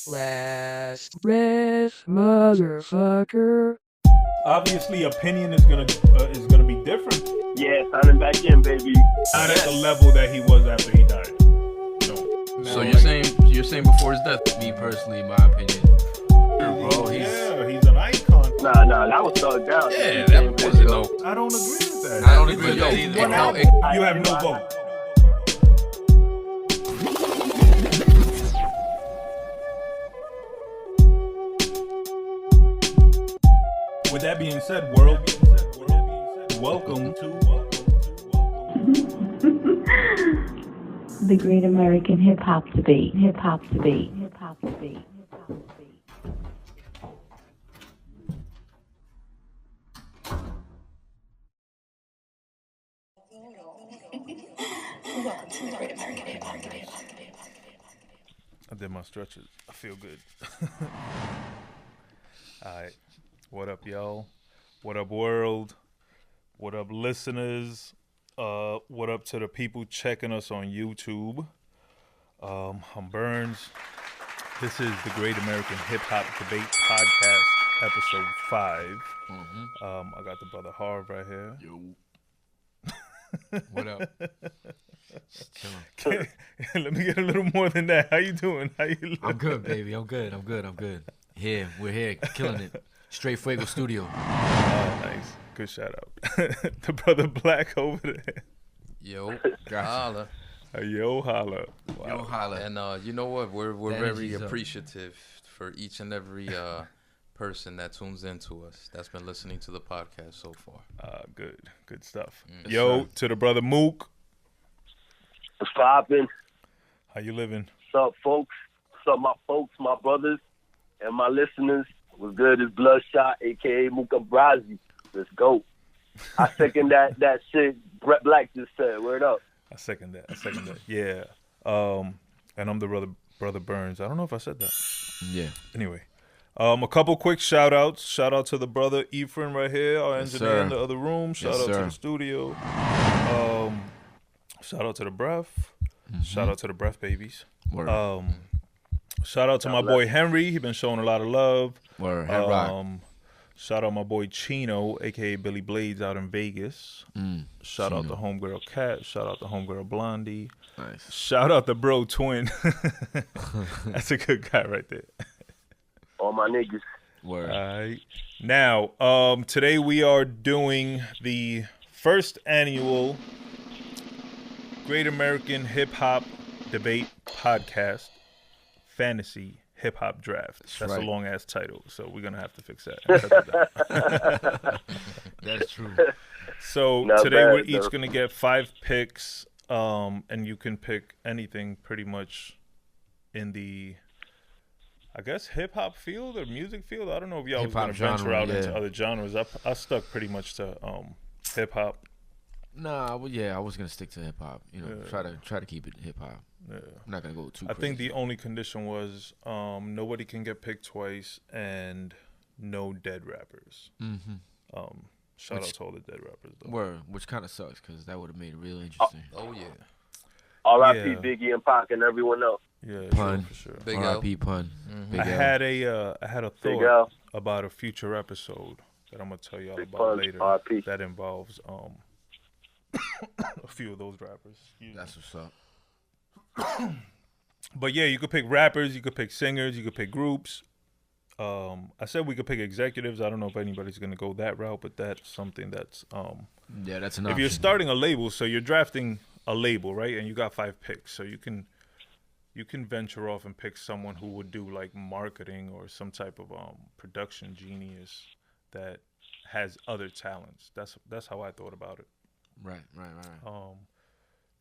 Last breath, motherfucker. Obviously, opinion is gonna be different. Yeah, signing back in, baby. Not at the level that he was after he died. No. So you're saying before his death? Me personally, in my opinion, bro, he's an icon. Nah, that was thugged out. yeah, that wasn't no. I don't agree with that. I don't agree with that either. You have no vote. With that being said, world, welcome to The Great American Hip Hop Debate. Hip Hop Debate. Hip Hop Debate. Hip Hop Debate. Welcome to the Great American Hip Hop Debate. I did my stretches. I feel good. All right. What up, y'all? What up, world? What up, listeners? What up to the people checking us on YouTube? I'm Burns. This is the Great American Hip Hop Debate Podcast, episode 5. I got the brother Harv right here. Yo. What up? Let me get a little more than that. How you doing? How you looking? I'm good, baby. I'm good. Here, we're here, killing it. Straight Fuego Studio. Oh, nice. Good shout out. The brother Black over there. Yo, holla. Yo, holla. Wow. Yo, holla. And you know what? We're That very energy's up. appreciative for each and every person that tunes into us, that's been listening to the podcast so far. Good stuff. Yes, Yo, sir. to the brother Mook. What's poppin'? How you living? What's up, folks? What's up, my folks, my brothers, and my listeners? What's good? It's Bloodshot, a.k.a. Muka Brazi. Let's go. I second that shit Brett Black just said. Word up. I second that. Yeah. And I'm the brother Burns. I don't know if I said that. Yeah. Anyway. A couple quick shout outs. Shout out to the brother Ephraim right here, our Yes, engineer sir. in the other room. Shout Yes, out to sir. the studio. Shout out to the breath. Shout out to the breath babies. Word. Shout out to my boy Henry. He been showing a lot of love. Word. Head rock. Shout out my boy Chino, aka Billy Blades, out in Vegas. Shout out to homegirl Kat. Shout out to homegirl Blondie. Nice. Shout out to bro Twin. That's a good guy right there. All my niggas. Word. All right. Now, today we are doing the first annual Great American Hip Hop Debate Podcast Fantasy Hip Hop Draft. That's right. a long ass title, so we're gonna have to fix that. That's true. So Not today bad, we're each though. gonna get 5 picks, and you can pick anything pretty much in the, I guess, hip hop field or music field. I don't know if y'all was Hip-hop gonna venture genre, out into yeah. other genres. I stuck pretty much to hip hop. Nah, well, yeah, I was gonna stick to hip hop. You know, Yeah. try to keep it hip hop. Yeah. I'm not gonna go too. I crazy. think the only condition was nobody can get picked twice and no dead rappers. Shout out Which- to all the dead rappers though. Word, which kind of sucks because that would have made it real interesting. Oh yeah, R.I.P. Yeah. Biggie and Pac and everyone else. Yeah, Pun. for sure. Big L. R.I.P. pun. Big I L. had a Big thought L. about a future episode that I'm gonna tell y'all Big about pun, later. R.I.P. That involves a few of those rappers. Excuse me. That's what's up. But yeah, you could pick rappers, you could pick singers, you could pick groups. I said we could pick executives. I don't know if anybody's gonna go that route, but that's something that's Yeah, that's an if option. you're starting a label, so you're drafting a label, right? And you got 5 picks, so you can venture off and pick someone who would do like marketing or some type of production genius that has other talents. That's how I thought about it. Right.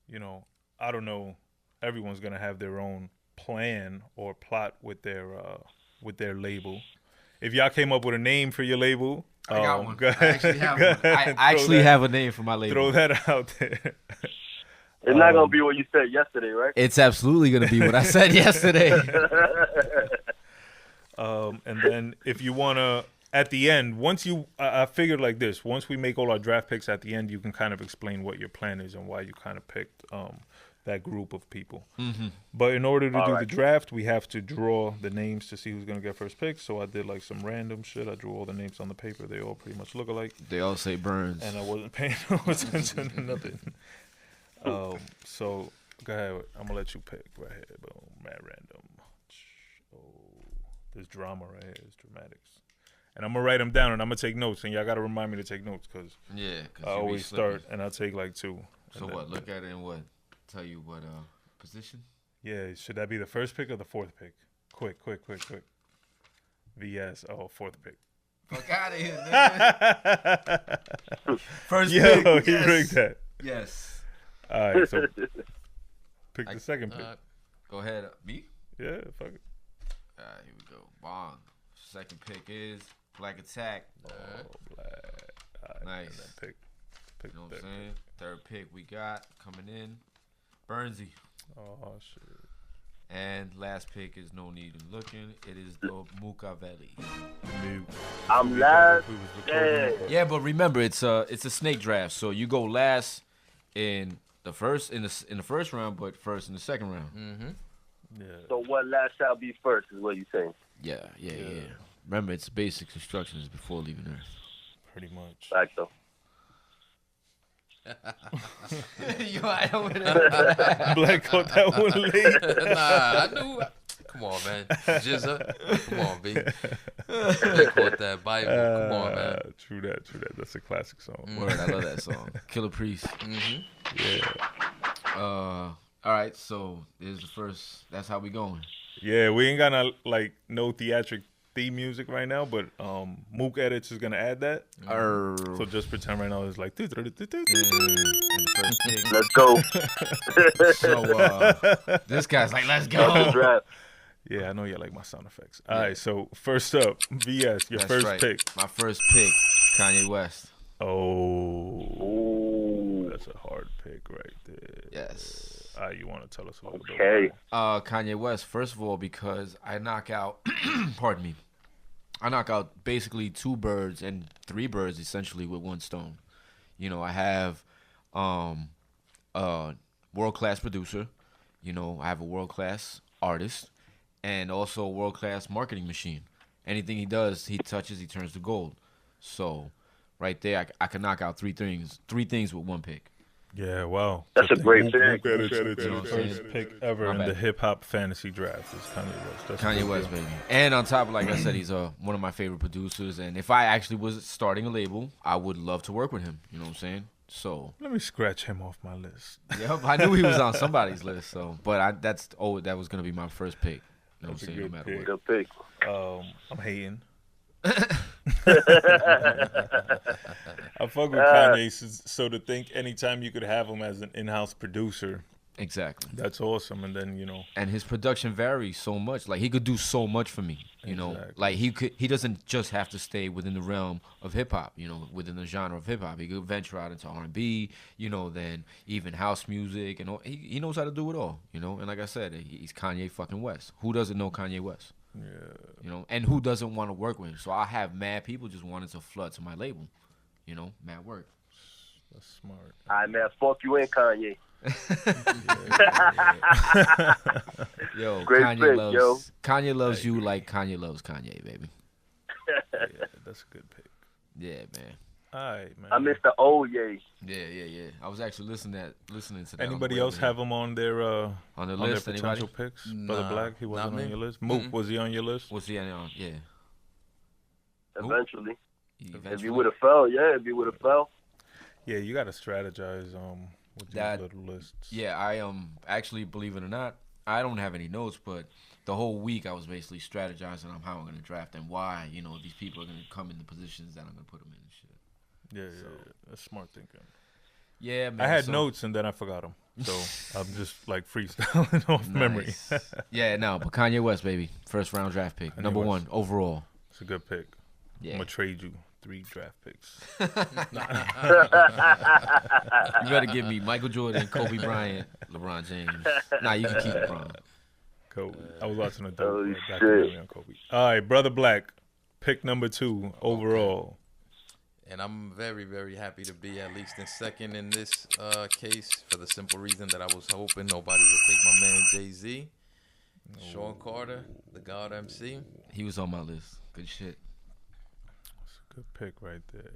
You know, I don't know. Everyone's gonna have their own plan or plot with their label. If y'all came up with a name for your label, I got one. go I ahead. actually have Go one. I ahead. actually Throw have a name for my label. Throw that out there. It's not gonna be what you said yesterday, right? It's absolutely gonna be what I said yesterday. And then if you wanna, at the end, I figured like this: once we make all our draft picks, at the end, you can kind of explain what your plan is and why you kind of picked that group of people. Mm-hmm. But in order to do the Alright. draft, we have to draw the names to see who's gonna get first pick. So I did like some random shit. I drew all the names on the paper. They all pretty much look alike, They all say Burns. and I wasn't paying no attention to nothing. So go ahead. I'm gonna let you pick right here. Boom, mad random. Oh, there's drama right here. There's dramatics. And I'm gonna write them down, and I'm gonna take notes. And y'all gotta remind me to take notes, cause Yeah, I always start, and I take like 2. So and what? then- Look at it and what? Tell you what position? Yeah, should that be the first pick or the 4th pick? Quick. VS. Oh, 4th pick. Fuck out of here, nigga. First Yo, pick. he Yes. rigged that. Yes. All right, so pick the second pick. Go ahead. Me? Yeah, fuck it. All right, here we go. Bong. Second pick is Black Attack. Oh, black. All right, Nice. And then pick You know what the I'm saying? Third pick we got coming in, Burnsy. Oh shit. And last pick is no need in looking. It is the Mukavelli. I'm last. We was recording, but- Yeah, but remember it's a snake draft, so you go last in the first first round, but first in the second round. Mm-hmm. Yeah. So what last shall be first is what you're saying. Yeah. Remember, it's basic instructions before leaving Earth. Pretty much. Fact though. You right over there. Black caught that one late. Nah, I knew. Come on, man. Jizza. Come on, B. They caught that Bible. Come on, man. True that. That's a classic song. Word, I love that song. Killer Priest. Mm-hmm. Yeah. All right, so this is the first. That's how we going. Yeah, we ain't got no theatric theme music right now, but Mook Edits is gonna add that. So just pretend right now it's like. And the first pick. Let's go. So this guy's like, let's That's the go. draft. Yeah, I know you like my sound effects. All right, so first up, VS, your That's first right. pick. My first pick, Kanye West. Oh, Ooh. that's a hard pick right there. Yes. All right, you want to tell us a little bit? Okay. Kanye West, first of all, because I knock out, pardon me, I knock out basically 2 birds and 3 birds essentially with 1 stone. You know, I have a world-class producer. You know, I have a world-class artist and also a world-class marketing machine. Anything he does, he touches, he turns to gold. So right there, I can knock out 3 things with 1 pick. Yeah, wow. That's a great Mook pick. Edits, You know what I'm first saying? pick ever My in bad. the hip hop fantasy draft is Kanye West. That's a Kanye good West, deal. baby. And on top of, like I said, he's one of my favorite producers. And if I actually was starting a label, I would love to work with him. You know what I'm saying? So, Let me scratch him off my list. yep, I knew he was on somebody's list. So, but that was gonna be my first pick. You know what That's a I'm saying? No good matter pick. what. Good pick. I'm hating. I fuck with Kanye, so to think anytime you could have him as an in-house producer, Exactly. that's awesome. And then, you know, And his production varies so much. Like he could do so much for me. You know, Exactly. like he doesn't just have to stay within the realm of hip hop. You know, within the genre of hip hop, he could venture out into R&B. You know, then even house music and all. He knows how to do it all. You know, and like I said, he's Kanye fucking West. Who doesn't know Kanye West? yeah. You know, and who doesn't want to work with him? So I have mad people just wanting to flood to my label. You know, mad work. That's smart. All right, man. Fuck you in, Kanye. Yo, Great Kanye pick, loves yo. Kanye loves you like Kanye loves Kanye, baby. Yeah, that's a good pick. Yeah, man. All right, man. I missed the old yay. Yeah. I was actually listening to that. Anybody else have him on their on the on their list? potential Anybody? picks? Brother Nah, Black, he wasn't not on me. your list. Mook, was he on your list? What's he on? Yeah. Eventually. If Eventually. you would have fell, yeah. If you would have fell. Yeah, you got to strategize with these That- little lists. Yeah, I actually, believe it or not, I don't have any notes, but the whole week I was basically strategizing on how I'm gonna draft and why, you know, these people are gonna come in the positions that I'm gonna put them in and shit. Yeah, that's smart thinking. Yeah, man. I had so- notes and then I forgot them, so I'm just like freestyling off memory. Nice. Yeah, no, but Kanye West, baby, first round draft pick, Kanye number West. 1 overall. It's a good pick. Yeah. I'm gonna trade you 3 draft picks. You better give me Michael Jordan, Kobe Bryant, LeBron James. Nah, you can keep LeBron. Kobe. I was watching a Oh, documentary shit. on Kobe. All right, Brother Black, pick number 2 overall. And I'm very, very happy to be at least in second in this case for the simple reason that I was hoping nobody would take my man Jay-Z. Sean Carter, the God MC. He was on my list. Good shit. That's a good pick right there.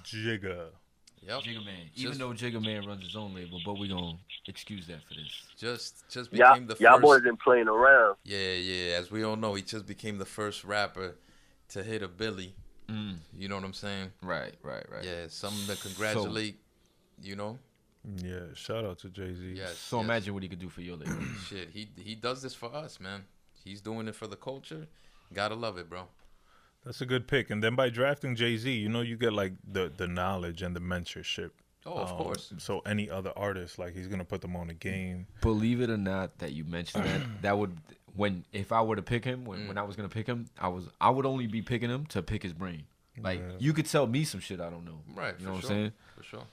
Jigga. Yep. Jigga Man. Even though Jigga Man runs his own label, but we gonna excuse that for this. Just became the y'all first. boys been playing around. Yeah. As we all know, he just became the first rapper to hit a Billy. You know what I'm saying? Right. Yeah, something to congratulate. You know. Yeah, shout out to Jay-Z. Yes. So imagine what he could do for your label. Shit, he does this for us, man. He's doing it for the culture. Gotta love it, bro. That's a good pick. And then by drafting Jay-Z, you get like the knowledge and the mentorship. Oh, of course. So any other artist, like he's gonna put them on the game. Believe it or not, that you mentioned that would if I were to pick him when I was gonna pick him, I would only be picking him to pick his brain. Like you could tell me some shit I don't know. Right. You know what sure. I'm saying? For sure.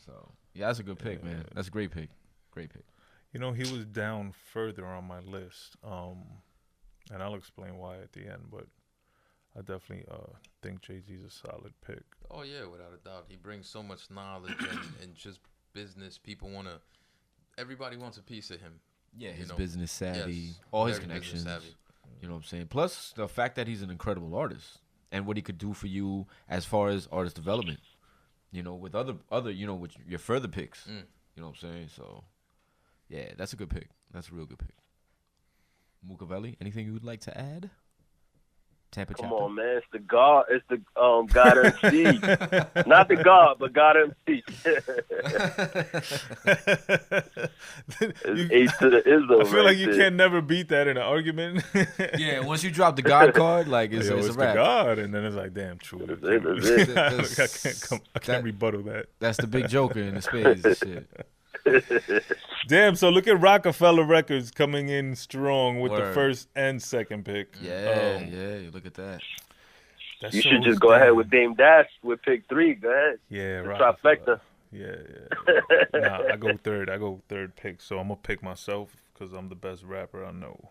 So yeah, that's a good pick, man. That's a great pick. Great pick. He was down further on my list. And I'll explain why at the end, but I definitely think Jay-Z's a solid pick. Oh yeah, without a doubt. He brings so much knowledge and just business. Everybody wants a piece of him. Yeah, his business savvy, Yes, all his very connections. business savvy. You know what I'm saying? Plus the fact that he's an incredible artist and what he could do for you as far as artist development. With other with your further picks. You know what I'm saying? So yeah, that's a good pick. That's a real good pick. Mukavelli, anything you would like to add? Tampa Come chapter? on, man. It's the God. It's the God MC. Not the God, but God MC. It's H to the Izzo. I feel like you can't never beat that in an argument. Yeah, once you drop the God card, like it's Yo, a it's wrap. the God, and then it's like, damn, true. I can't rebuttal that. That's the big joker in the spades and shit. Damn, so look at Rockefeller Records coming in strong with the Word. first and second pick. Yeah, look at that. That You should shows just go ahead with Dame Dash with pick 3. Go ahead. Yeah, The Rockefeller. trifecta. Yeah. Nah, I go third pick, so I'm going to pick myself because I'm the best rapper I know.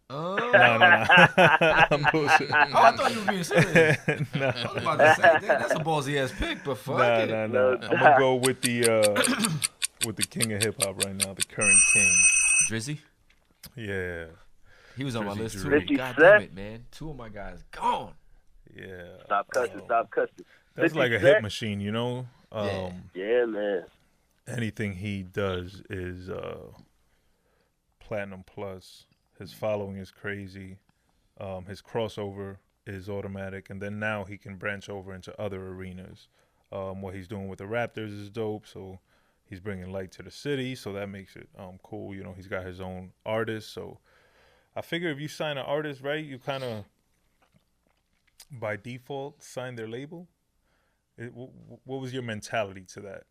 Oh, No. I'm bullshit. I thought you were being serious. I was about to say, damn, that's a ballsy ass pick, but fuck it. Nah. I'm going to go with the king of hip hop right now, the current king. Drizzy? Yeah. He was on my Drizzy list too. Drake. God damn it, man. 2 of my guys gone. Yeah. Stop cussing. That's like a hit machine, Yeah, man. Anything he does is platinum plus. His following is crazy. His crossover is automatic, and then now he can branch over into other arenas. What he's doing with the Raptors is dope. So he's bringing light to the city, so that makes it cool. He's got his own artist. So I figure if you sign an artist, right, you kind of by default sign their label. What was your mentality to that?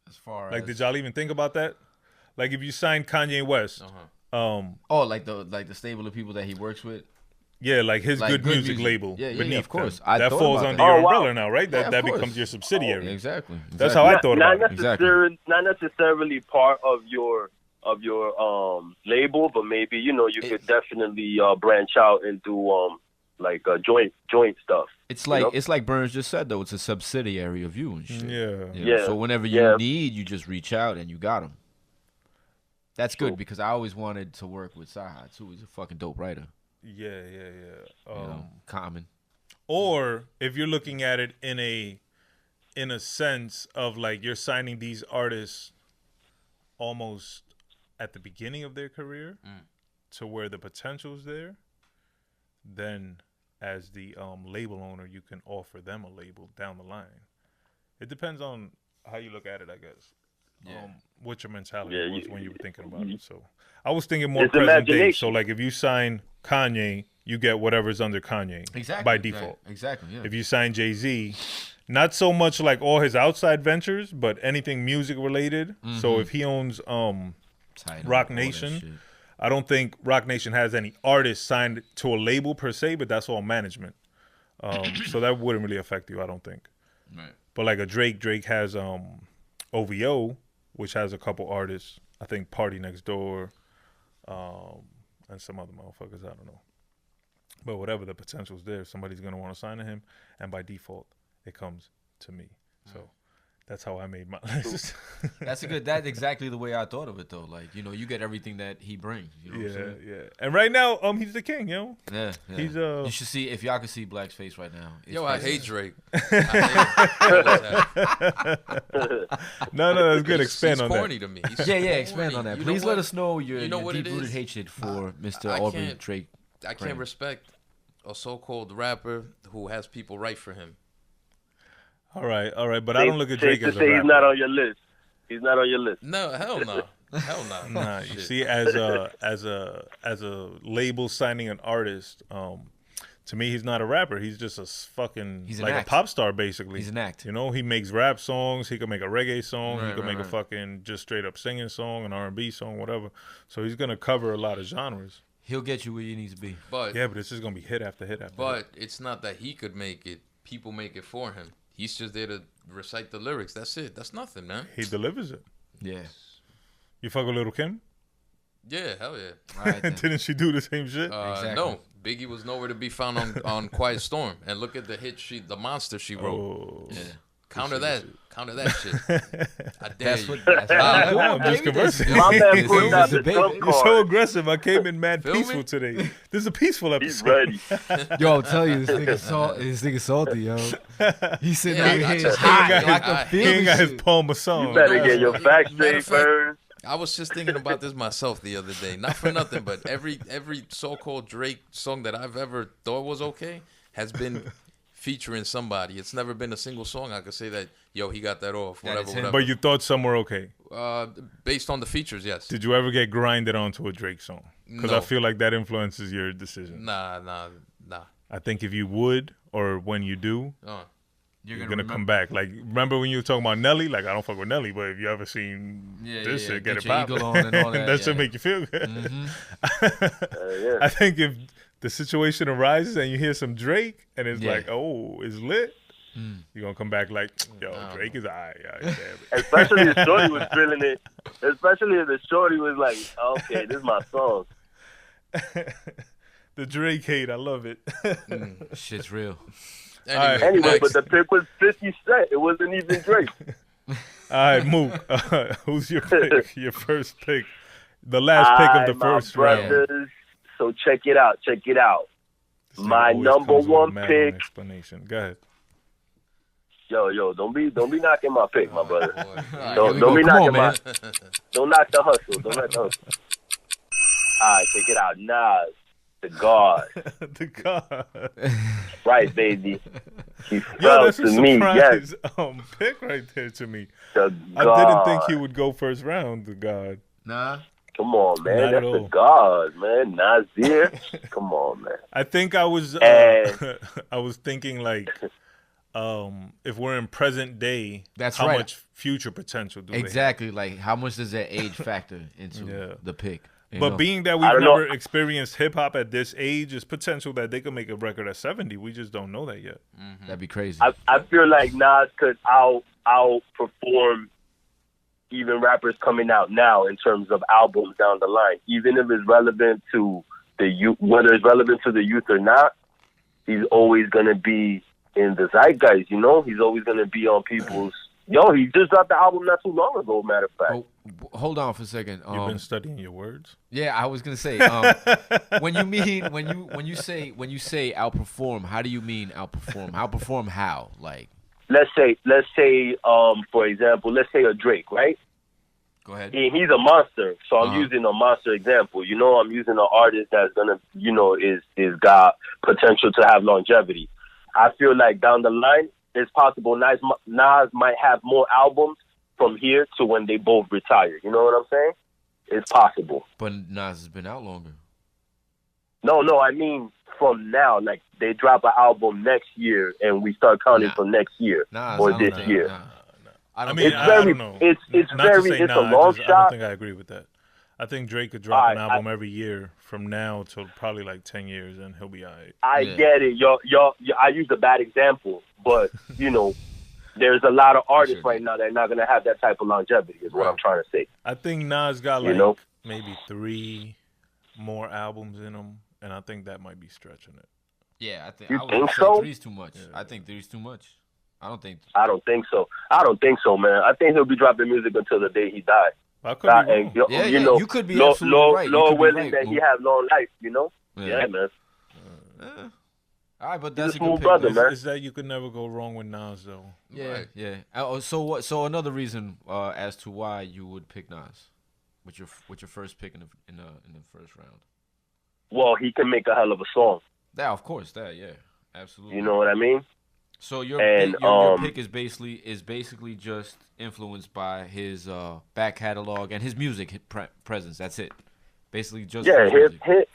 As far Like, as did y'all even think about that? Like, if you signed Kanye West, like the stable of people that he works with. Yeah, like his Like good good music music. label. Yeah, beneath of course. them. I That thought falls about under that. your Oh, wow. umbrella now, right? Yeah, That of course. becomes your subsidiary. Exactly. That's how I thought Not about it. necessarily, not necessarily part of your label, but maybe you could definitely branch out into like joint stuff. It's like Burns just said though. It's a subsidiary of you and shit. Yeah. You know, Yeah. So whenever you Yeah. need, you just reach out and you got him. That's True. good because I always wanted to work with Saha too. He's a fucking dope writer. Yeah. Common. Or if you're looking at it in a sense of like you're signing these artists almost at the beginning of their career to where the potential's there, then as the label owner, you can offer them a label down the line. It depends on how you look at it, I guess. Yeah. What your mentality Yeah, was when you were thinking about it. So I was thinking more It's present day. imagination. So like if you sign Kanye, you get whatever's under Kanye by default. Exactly. Yeah. If you sign Jay-Z, not so much like all his outside ventures, but anything music related. So if he owns Title, Rock all that Nation, shit. I don't think Rock Nation has any artists signed to a label per se, but that's all management. So that wouldn't really affect you, I don't think. Right. But like a Drake has OVO, which has a couple artists. I think Party Next Door, and some other motherfuckers. I don't know. But whatever, the potential's there. Somebody's gonna want to sign to him, and by default, it comes to me. So that's how I made my list. That's that's exactly the way I thought of it though. Like, you know, you get everything that he brings. You know what I'm saying? Yeah. And right now, he's the king, yo. Yeah. He's You should see, if y'all could see Black's face right now. It's Yo, I crazy. hate Drake. No, that's good. Expand He's on corny that. to me. He's Yeah, corny. expand on that. You know Please what? let us know your, You know what it deep-rooted is? hatred for Mr. I Aubrey can't- Drake. I can't Brand. respect a so-called rapper who has people write for him. All right. But I don't look at Drake safe as to a say rapper. he's not on your list. He's not on your list. No, hell no. Hell no. Nah, you Shit. see, as a label signing an artist, to me, he's not a rapper. He's just a fucking He's an like act. a pop star, basically. He's an act. You know, he makes rap songs. He can make a reggae song. Right, he can right, make a fucking just straight up singing song, an R&B song, whatever. So he's gonna cover a lot of genres. He'll get you where you need to be. But Yeah, but it's just gonna be hit after hit after. hit. But it's not that he could make it. People make it for him. He's just there to recite the lyrics. That's it. That's nothing, man. He delivers it. Yeah. You fuck with Little Kim? Yeah, hell yeah. All right, then. Didn't she do the same shit? Exactly. No, Biggie was nowhere to be found on Quiet Storm. And look at the hit the monster she wrote. Oh, Yeah. Counter that shit. I dare That's you. what. That's what I'm doing, I'm just baby. conversing. My man This pulled is out a the debate. trump You're so card. aggressive. I came in mad Feel peaceful me? today. This is a peaceful He's episode. ready. Yo, I'll tell you, this nigga salty, yo. He's sitting Yeah, over I here just- hot. I Like I- a He field ain't got his shit. poem of song. You better get your facts Matter of straight fact- first. I was just thinking about this myself the other day. Not for nothing, but every so-called Drake song that I've ever thought was okay has been featuring somebody. It's never been a single song I could say that, yo, he got that off, That whatever, is him. whatever. But you thought some were okay. Based on the features, yes. Did you ever get grinded onto a Drake song? Because No. I feel like that influences your decision. Nah. I think if you would, or when you do, You're you're gonna come back. Like, remember when you were talking about Nelly? Like, I don't fuck with Nelly, but if you ever seen this shit, get it your poppin', eagle on and all that. that should yeah. make you feel good. Yeah. I think if the situation arises and you hear some Drake and it's Yeah. like, oh, it's lit, you're gonna come back like, yo, Drake is alright. Damn it. Especially if Shorty was feeling it. Especially if the Shorty was like, okay, this is my song. The Drake hate, I love it. Shit's real. Anyway, next. but the pick was 50 Cent. It wasn't even Drake. All right, Mook. Who's your pick? Your first pick. The last pick of the Alright, my first round. brothers. So check it out. This nigga My always number comes with a one mad pick. Explanation. Go ahead. Yo, don't be knocking my pick, my brother. Boy. Don't be Come on, knocking man. don't knock the hustle. Don't knock the hustle. Alright, check it out. Nas, the God. The God. Right, baby. He Yo, fell that's a to me. Yes, surprise pick right there to me. the I God. didn't think he would go first round, the God. Nah. Come on, man. Not at That's all. the God, man. Nasir. Come on, man. I think I was And- I was thinking like if we're in present day, That's how right. much future potential do Exactly. Like, how much does that age factor into Yeah. the pick? they You have? But know? being that I we've don't know. never experienced hip hop at this age, it's potential that they could make a record at 70. We just don't know that yet. That'd be crazy. I feel like Nas could outperform even rappers coming out now in terms of albums down the line. Even if it's relevant to the youth, whether it's relevant to the youth or not, he's always gonna be in the zeitgeist. You know, he's always gonna be on people's. Yo, he just dropped the album not too long ago. Matter of fact. Oh, hold on for a second. You've been studying your words. Yeah, I was gonna say. When you say outperform, how do you mean outperform? Outperform how? Like, Let's say, for example, let's say a Drake, right? go ahead. He's a monster, so I'm Uh-huh. using a monster example. You know, I'm using an artist that's gonna, is got potential to have longevity. I feel like down the line, it's possible Nas might have more albums from here to when they both retire. You know what I'm saying? It's possible. But Nas has been out longer. No, I mean from now. Like they drop an album next year, and we start counting Nah. from next year Nas, or I don't this think- year. nah. I don't mean, think- It's I very, don't know. it's Not to very, say it's nah, a long I don't shot. think I agree with that. I think Drake could drop an I- album every year from now till probably like 10 years, and he'll be all right. I Yeah. get it. I used a bad example, but there's a lot of artists Sure. right now that are not gonna have that type of longevity. Is what I'm trying to say. I think Nas got You like know? maybe 3 more albums in him, and I think that might be stretching it. Yeah, I think You I would think say so? 3's too much. Yeah. I think 3's too much. I don't think. I don't think so. I don't think so, man. I think he'll be dropping music until the day he dies. I could be wrong. And, Yeah, you yeah, know, you could be Lord, absolutely right. You Lord could be willing right, that he Mook. have long life, you know? Yeah. Yeah, man. All right, but He's that's a a good smooth pick. brother, man. man. Is that you could never go wrong with Nas though? Yeah, Right. yeah. Oh, so what? So another reason as to why you would pick Nas with your first pick in the first round. Well, he can make a hell of a song. Yeah, of course, yeah, absolutely. You know what I mean? So your And, your pick is basically just influenced by his back catalog and his music presence. That's it. Basically, just Yeah, his music.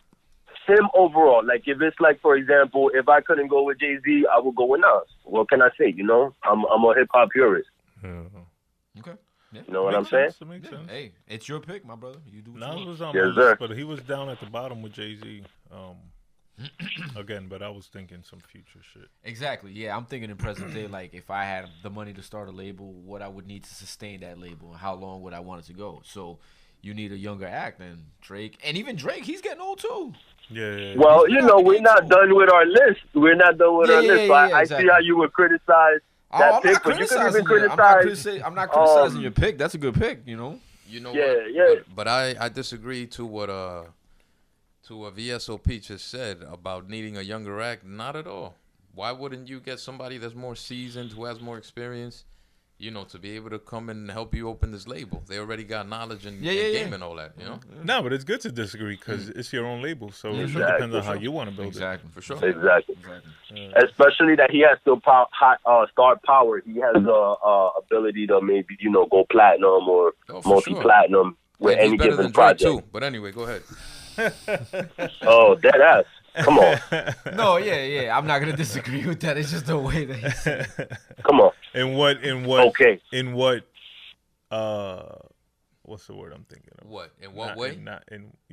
him overall. Like, if it's like, for example, if I couldn't go with Jay-Z, I would go with Nas. What can I say? You know, I'm a hip-hop purist. Yeah. Okay. Yeah. You know what I'm Makes saying? sense, it makes sense. Hey, it's your pick, my brother. You do what you Nas want. was on Yes, my sir. list, but he was down at the bottom with Jay-Z. Again, but I was thinking some future shit. Exactly. Yeah, I'm thinking in present day, like if I had the money to start a label, what I would need to sustain that label, and how long would I want it to go. So you need a younger act than Drake, and even Drake, he's getting old too. Yeah. Well, He's you been know, out the we're game not too. done with our list. We're not done with Yeah, our yeah, list. So yeah, I exactly. see how you would criticize Oh, that I'm pick, not but you could criticizing even you. criticize. I'm not criticizing your pick. That's a good pick, you know. You know Yeah, what? yeah. But I disagree to what VSOP just said about needing a younger act. Not at all. Why wouldn't you get somebody that's more seasoned, who has more experience, you know, to be able to come and help you open this label? They already got knowledge and game and all that, you know? No, but it's good to disagree because it's your own label, so it Exactly. depends on how you want to build Exactly. For sure. Exactly. Exactly. Especially that he has still star power. He has the ability to maybe, you know, go platinum or Oh, for multi-platinum with And he's any better given than Drake, project. too. But anyway, go ahead. Oh, dead ass. Come on. No, yeah. I'm not gonna disagree with that. It's just the way that he said it. Come on. In what? Okay. In what? What's the word I'm thinking of? What? In what Not way?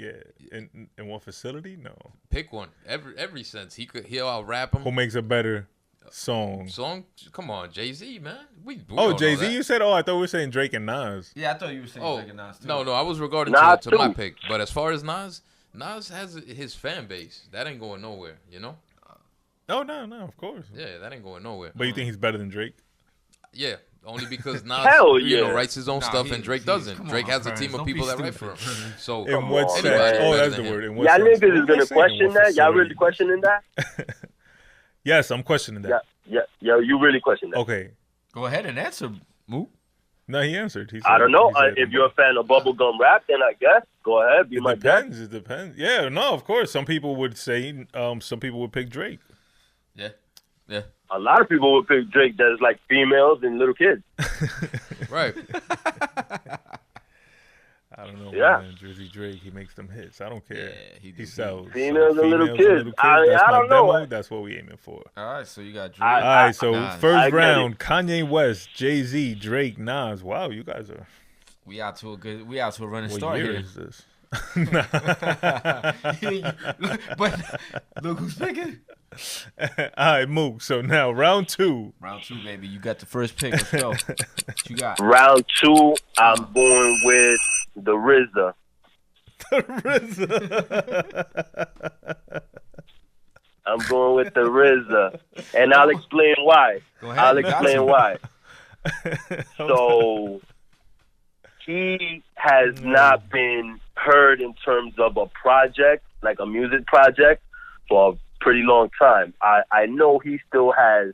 In what facility? No. Pick one. Every sense. He'll out-rap him. Who makes a better song? Song? Come on, Jay-Z, man. We Oh, all know Jay-Z. that. You said. Oh, I thought we were saying Drake and Nas. Yeah, I thought you were saying Oh, Drake and Nas too. no, I was regarding Nas to my too. pick. But as far as Nas has his fan base. That ain't going nowhere, you know? Oh no, of course. Yeah, that ain't going nowhere. But you think he's better than Drake? Yeah, only because Nas, Hell you know, yeah. writes his own stuff and Drake doesn't. come Drake on, has a Prince, team of don't be people that write for stupid. him. So In what on, sense? man. Oh, Better that's the than word. him. In what Y'all sense? niggas What is was I gonna saying? In question what that? Y'all really facility? questioning that? Yes, I'm questioning that. Yeah, you really question that. Okay. Go ahead and answer, Mook. No, he answered. He I said- don't know. he said- If you're a fan of bubblegum rap, then I guess go ahead, be It my guest. depends. It depends. Yeah, no, of course. Some people would say. Some people would pick Drake. Yeah. A lot of people would pick Drake that's like females and little kids. right. I don't know. Yeah. Man. Jersey Drake. He makes them hits. I don't care. Yeah, he he do. sells. Females and little females kids. That's I my don't know. demo. That's what we aiming for. All right, so you got Drake. I- All right. So Nas. I first get round: Kanye West, Jay-Z, Drake, Nas. Wow, you guys are. We out to a running What start year here. is this? But look who's picking. All right, Mook. So now round two. Round 2, baby. You got the first pick. Let's go. What you got? Round 2, I'm going with the RZA. I'm going with the RZA, and I'll explain why. Go ahead. I'll you got explain to. why. So he has not been heard in terms of a project, like a music project, for a pretty long time. I know he still has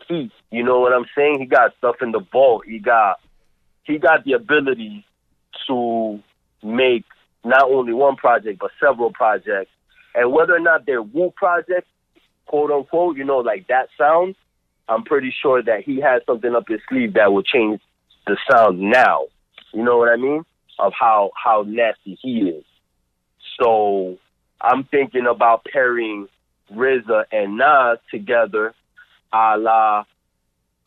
heat. You know what I'm saying? He got stuff in the vault. He got the ability to make not only one project but several projects. And whether or not they're Wu projects, quote unquote, you know, like that sound, I'm pretty sure that he has something up his sleeve that will change the sound now. You know what I mean? Of how nasty he is. So I'm thinking about pairing RZA and Nas together, a la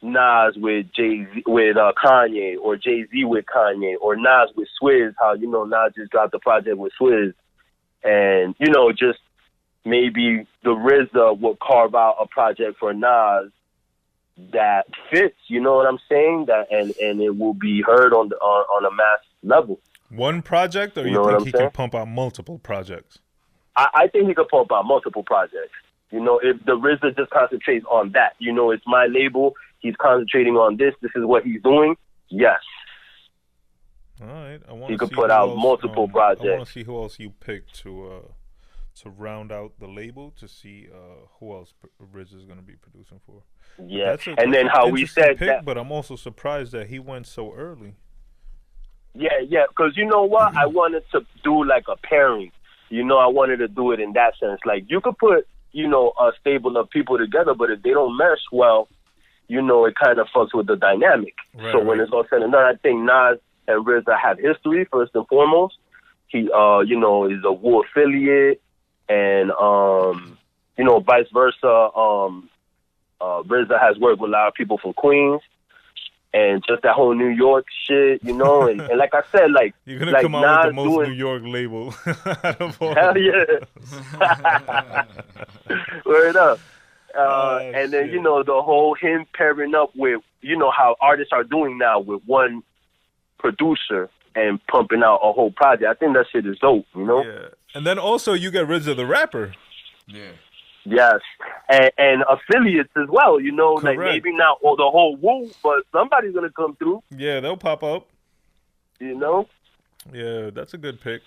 Nas with Jay-Z, with Kanye, or Jay-Z with Kanye, or Nas with Swizz. How, you know, Nas just dropped the project with Swizz, and you know, just maybe the RZA would carve out a project for Nas that fits. You know what I'm saying? That and it will be heard on a mass level. One project, or You you know what think I'm he saying? can pump out multiple projects? I think he could pump out multiple projects. You know, if the RZA just concentrates on that, you know, it's my label. He's concentrating on this. This is what he's doing. Yes. All right. He could put out multiple projects. I want to see who else you picked to round out the label to see who else RZA is going to be producing for. Yeah, and then how we said pick, that. But I'm also surprised that he went so early. Yeah, because you know what? I wanted to do like a pairing. You know, I wanted to do it in that sense. Like, you could put, you know, a stable of people together, but if they don't mesh well, you know, it kind of fucks with the dynamic. Right, so when it's all said and done, I think Nas and RZA have history, first and foremost. He, you know, is a Wu affiliate, and, you know, vice versa. RZA has worked with a lot of people from Queens. And just that whole New York shit, you know, and like I said, like you're gonna like come out with the most New York label out of all. Hell yeah! Word up. And then, you know, the whole him pairing up with, you know, how artists are doing now with one producer and pumping out a whole project. I think that shit is dope, you know? Yeah. And then also you get RZA the rapper. Yeah. Yes. And affiliates as well, you know, Correct. like maybe not all the whole Wu, but somebody's going to come through. Yeah, they'll pop up. You know? Yeah, that's a good pick.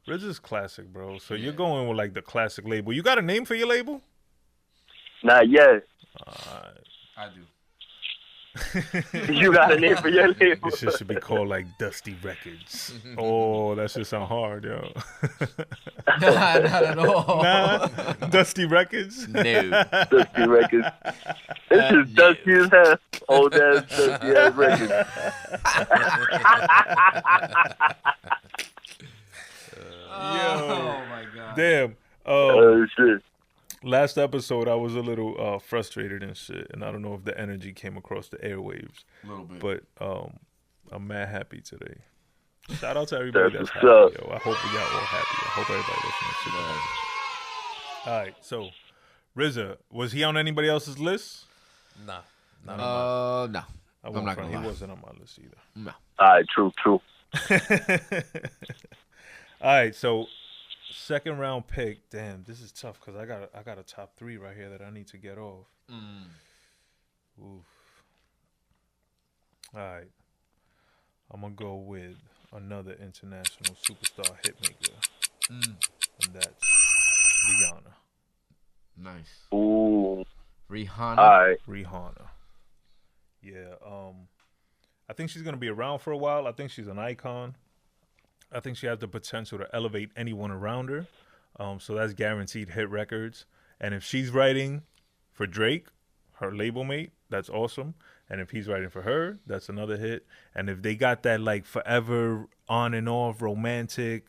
RZA's classic, bro. So you're going with like the classic label. You got a name for your label? Not yet. I do. You got a name for your label? This shit should be called like Dusty Records. Oh, that shit sound hard, yo. Nah, not at all. Nah, Dusty Records? No. Dusty Records. This is Dusty as hell. Old ass Dusty ass Records. Oh my god. Damn. Oh, shit. Last episode, I was a little frustrated and shit, and I don't know if the energy came across the airwaves. A little bit. But I'm mad happy today. Shout out to everybody that's That's happy, what's yo. I hope we got all happy. I hope everybody listening to that. All right, so RZA, was he on anybody else's list? Nah. Not on No. I I'm won't not front, gonna he lie. wasn't on my list either. No. All right, true. All right, so second round pick. Damn, this is tough because I got a top three right here that I need to get off. Oof. All right, I'm gonna go with another international superstar hitmaker, and that's Rihanna. Nice. Ooh. Rihanna. All right. Rihanna. Yeah, I think she's gonna be around for a while. I think she's an icon. I think she has the potential to elevate anyone around her. So that's guaranteed hit records. And if she's writing for Drake, her label mate, that's awesome. And if he's writing for her, that's another hit. And if they got that like forever on and off romantic,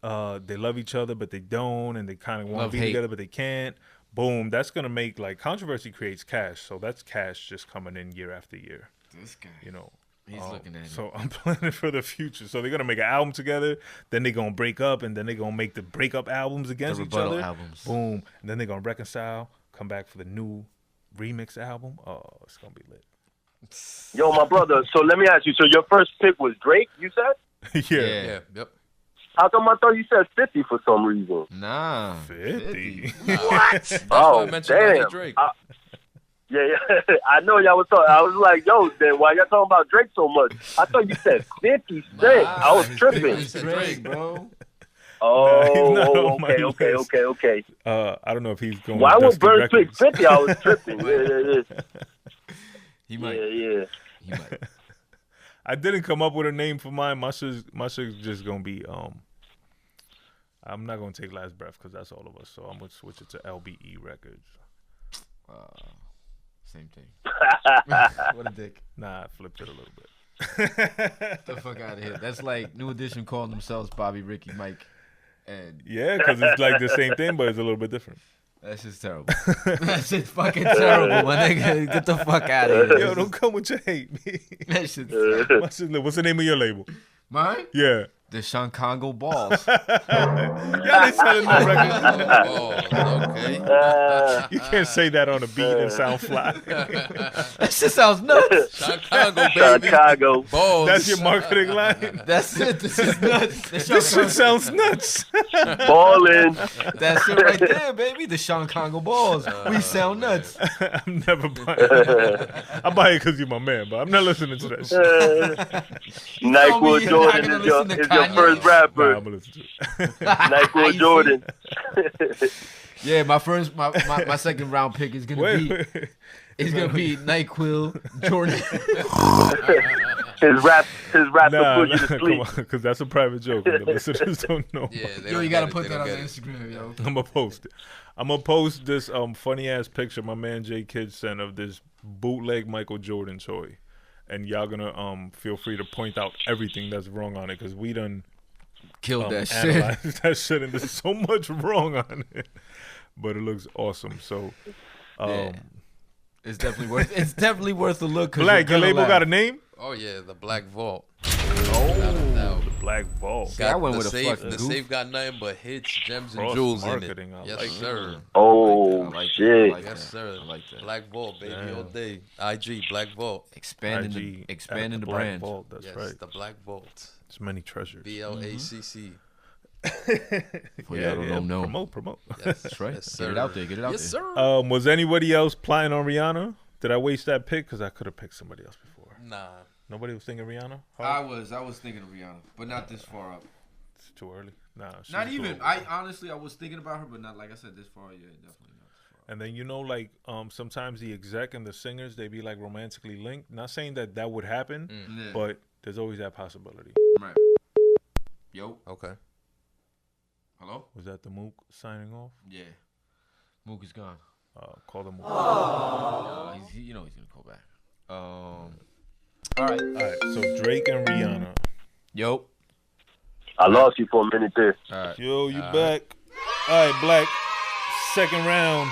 they love each other but they don't, and they kind of want to be Love-hate. together but they can't. Boom, that's gonna make like controversy creates cash. So that's cash just coming in year after year. This guy. You know. He's looking at it. So I'm planning for the future. So they're gonna make an album together, then they're gonna break up, and then they're gonna make the breakup albums against each rebuttal other. albums. Boom, and then they're gonna reconcile, come back for the new remix album. Oh, it's gonna be lit. Yo, my brother, so let me ask you. So your first pick was Drake, you said? Yeah. Yeah. Yep. How come I thought you said 50 for some reason? Nah. 50. What? why I mentioned damn. Drake. Yeah. I know y'all was talking. I was like, yo, then why y'all talking about Drake so much? I thought you said 50 Cent. I was tripping. It's Drake, bro. Oh, on my list. okay. I don't know if he's going. Why with would Dusty Burns pick Records. 50? I was tripping. Yeah. He might. Yeah. He might. I didn't come up with a name for mine. My shit's just gonna be I'm not gonna take Last Breath because that's all of us. So I'm gonna switch it to LBE Records. Same thing. What a dick. Nah, I flipped it a little bit. Get the fuck out of here. That's like New Edition calling themselves Bobby, Ricky, Mike, and Yeah, because it's like the same thing, but it's a little bit different. that's just terrible. That shit's fucking terrible, my nigga. Get the fuck out of here. Yo, don't come with your hate, me. That shit's What's the name of your label? mine. Yeah. The Sean Congo balls. Yeah, they selling that record. Oh, okay. You can't say that on a beat and sound fly. That shit sounds nuts. Chicago, baby. Chicago. Balls. That's your marketing line. That's it. This is nuts. This shit sounds nuts. Ballin'. That's it right there, baby. The Sean Congo balls. We sound nuts. I'm never buying it. I buy it because you're my man, but I'm not listening to that shit. NyQuil you're not Jordan gonna is your listen to Kanye? first Nah, rapper. I'm gonna listen to it. NyQuil Jordan. Yeah, my second round pick is gonna be NyQuil Jordan. His rap Nah, will put you to come sleep. on, because that's a private joke. And the listeners don't know. Yeah, they Yo, don't you gotta get it, put they that don't on get it. Instagram, yo. I'm gonna post it. I'm gonna post this funny ass picture my man J Kid sent of this bootleg Michael Jordan toy, and y'all gonna feel free to point out everything that's wrong on it because we done Killed that shit. analyzed that shit and there's so much wrong on it, but it looks awesome. So, Yeah. It's definitely worth a look. Black, your label got a name? Oh yeah, the Black Vault. Oh, the Black Vault. I went the with a safe. fucking The goof. safe got nothing but hits, gems, and Cross jewels in marketing, it. I Yes, like sir. Oh, I like shit. that. Yes, sir. I like that. Black Vault, baby, Damn. all day. IG, Black Vault. Expanding IG the at Black brand. Vault, that's Yes, right. the Black Vault. There's many treasures. BLACC. For y'all don't know. Promote. Yes, That's right. Yes, Get it sir. out there. Get it out Yes, there. sir. Was anybody else playing on Rihanna? Did I waste that pick? Because I could have picked somebody else before. Nah. Nobody was thinking Rihanna? I was thinking of Rihanna, but not this far up. It's too early. Nah, she's Not too even. old. I honestly was thinking about her, but not like I said this far. Yeah, definitely not this far. And then like sometimes the exec and the singers they be like romantically linked. Not saying that would happen, Yeah. but there's always that possibility. Right. Yo. Okay. Hello. Was that the Mook signing off? Yeah. Mook is gone. Call the Mook. He's gonna call back. All right. All right. So Drake and Rihanna. Yo. I lost you for a minute there. All right. Yo, you back? All right, Black. Second round.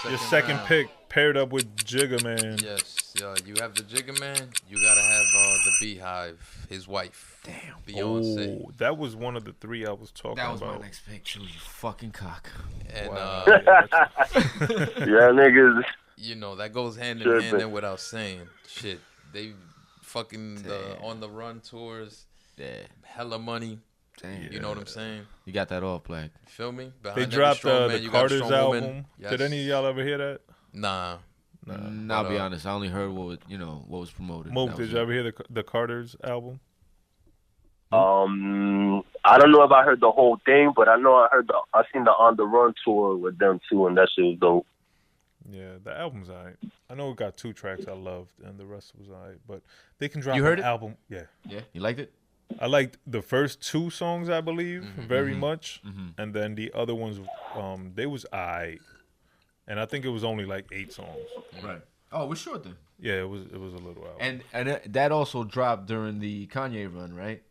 Your second round. pick paired up with Jigga Man. Yes, you have the Jigga Man. You gotta have the Beehive, his wife. Damn. Beyonce. Oh, that was one of the three I was talking That was about. my next pick too. You fucking cock. And Wow. Yeah, niggas. you know that goes hand in Sure, hand but- then without saying. Shit, they fucking on the run tours. Yeah. Hella money. Damn. You know what I'm saying? You got that off, Black. Feel me? They Behind every dropped strong man, the you got a Carter's strong woman. album. Yes. Did any of y'all ever hear that? Nah. I'll be honest. I only heard what was promoted. Mook, That did was you it. ever hear the Carter's album? I don't know if I heard the whole thing, but I know I seen the On the Run tour with them too, and that shit was dope. Yeah, the album's alright. I know it got 2 tracks I loved, and the rest was alright. But they can drop You heard an it? album. Yeah, Yeah. You liked it? I liked the first 2 songs, I believe, Mm-hmm. very much, and then the other ones, they was alright, and I think it was only like 8 songs. Right. Oh, we're short then. Yeah, it was a little album. And that also dropped during the Kanye run, right?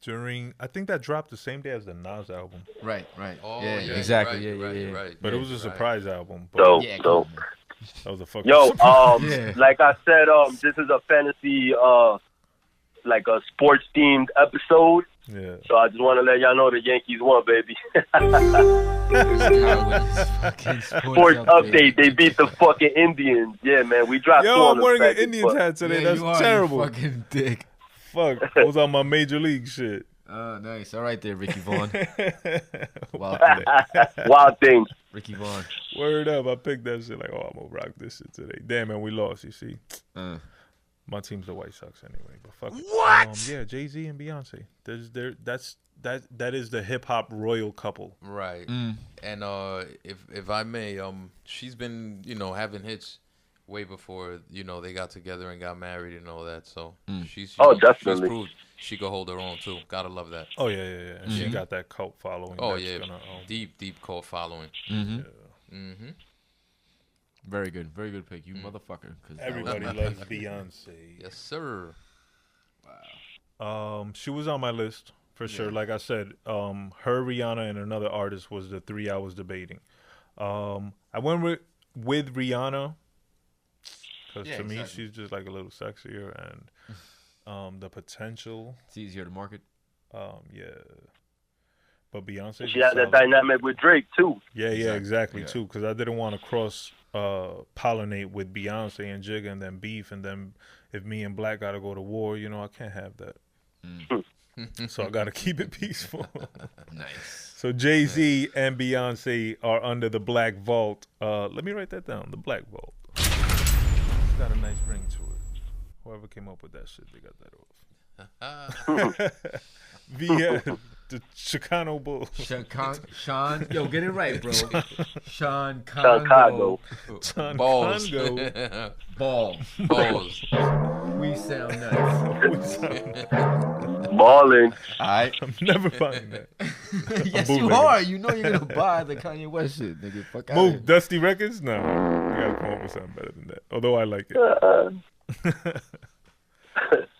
I think that dropped the same day as the Nas album, Right. Oh, yeah, yeah, exactly. you're yeah, right, yeah, you're yeah. right. but it was a Right. surprise album. But Dope, Yeah, dope. come on, man. that was a fucking Yo, surprise. Yeah. like I said, this is a fantasy, like a sports themed episode. Yeah. So I just want to let y'all know the Yankees won, baby. Fucking Sports update, they beat the fucking Indians. Yeah, man, we dropped two Yo, on I'm wearing the an second, Indians but- hat today. Yeah, you That's are, terrible. You fucking dick. Fuck, I was on my major league shit. Oh, nice. All right there, Ricky Vaughn. Wow. Wild thing. Ricky Vaughn. Word up, I picked that shit like, oh, I'm gonna rock this shit today. Damn, man, we lost. You see, my team's the White Sox anyway. But fuck it. What? Yeah, Jay-Z and Beyonce. That is the hip hop royal couple. Right. And if I may, she's been, having hits way before, they got together and got married and all that. So she's definitely. she's proved she could hold her own too. Gotta love that. Oh yeah. And she got that cult following. Oh that's yeah, gonna, deep cult following. Very good. Very good pick. You motherfucker. 'Cause that was everybody my loves pick. Beyonce. Yes, sir. She was on my list for sure. Like I said, her, Rihanna, and another artist was the 3 I was debating. I went with Rihanna because to me she's just like a little sexier and the potential. It's easier to market. Yeah. But Beyonce. She had that dynamic with Drake too. Yeah, exactly too. Because I didn't want to cross pollinate with Beyonce and Jigga and then beef, and then if me and Black gotta go to war, you know, I can't have that. So I gotta keep it peaceful. Nice. So Jay-Z and Beyonce are under the Black Vault. Let me write that down. The Black Vault. It's got a nice ring to it. Whoever came up with that shit, they got that off. The Chicano Bulls. Sean, yo, get it right, bro. Sean Congo. Balls. Congo. Balls. We sound nuts. Balling. All right. I'm never buying that. Yes, bootlegger. you are. You know you're gonna buy the Kanye West shit, nigga. Fuck out. Move Dusty Records? No. You gotta come up with something better than that. Although I like it.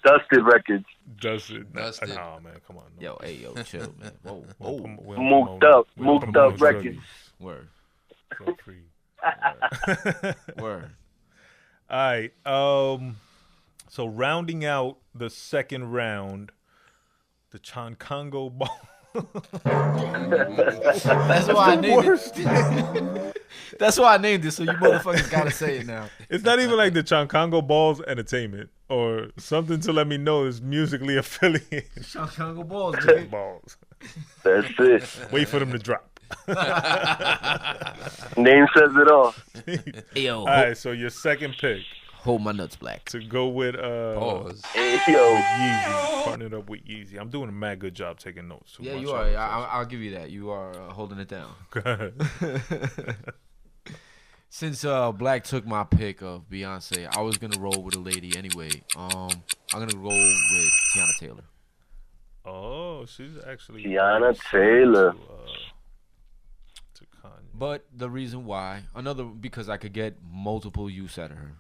Dusted Records. Dusted. Dusted. Nah, man, come on. No. Yo, chill, man. Whoa. Mooked up records. Word. So free. Word. All right. So rounding out the second round, the Congo Ball. That's why I named it. That's why I named it. So you motherfuckers gotta say it now. It's not even like the Congo Balls Entertainment or something to let me know it's musically affiliated. Congo Balls, nigga. Balls. That's it. Wait for them to drop. Name says it all. Yo, All right, so your second pick hold my nuts black. to go with Pause. Hey, yo. Yeezy, partnered up with Yeezy. I'm doing a mad good job taking notes too. Yeah, much you on are. this. I'll give you that. You are holding it down. Go ahead. Since Black took my pick of Beyonce, I was gonna roll with a lady anyway. I'm gonna roll with Tiana Taylor. Oh, she's actually Tiana Taylor. To Kanye. But the reason why, because I could get multiple use out of her.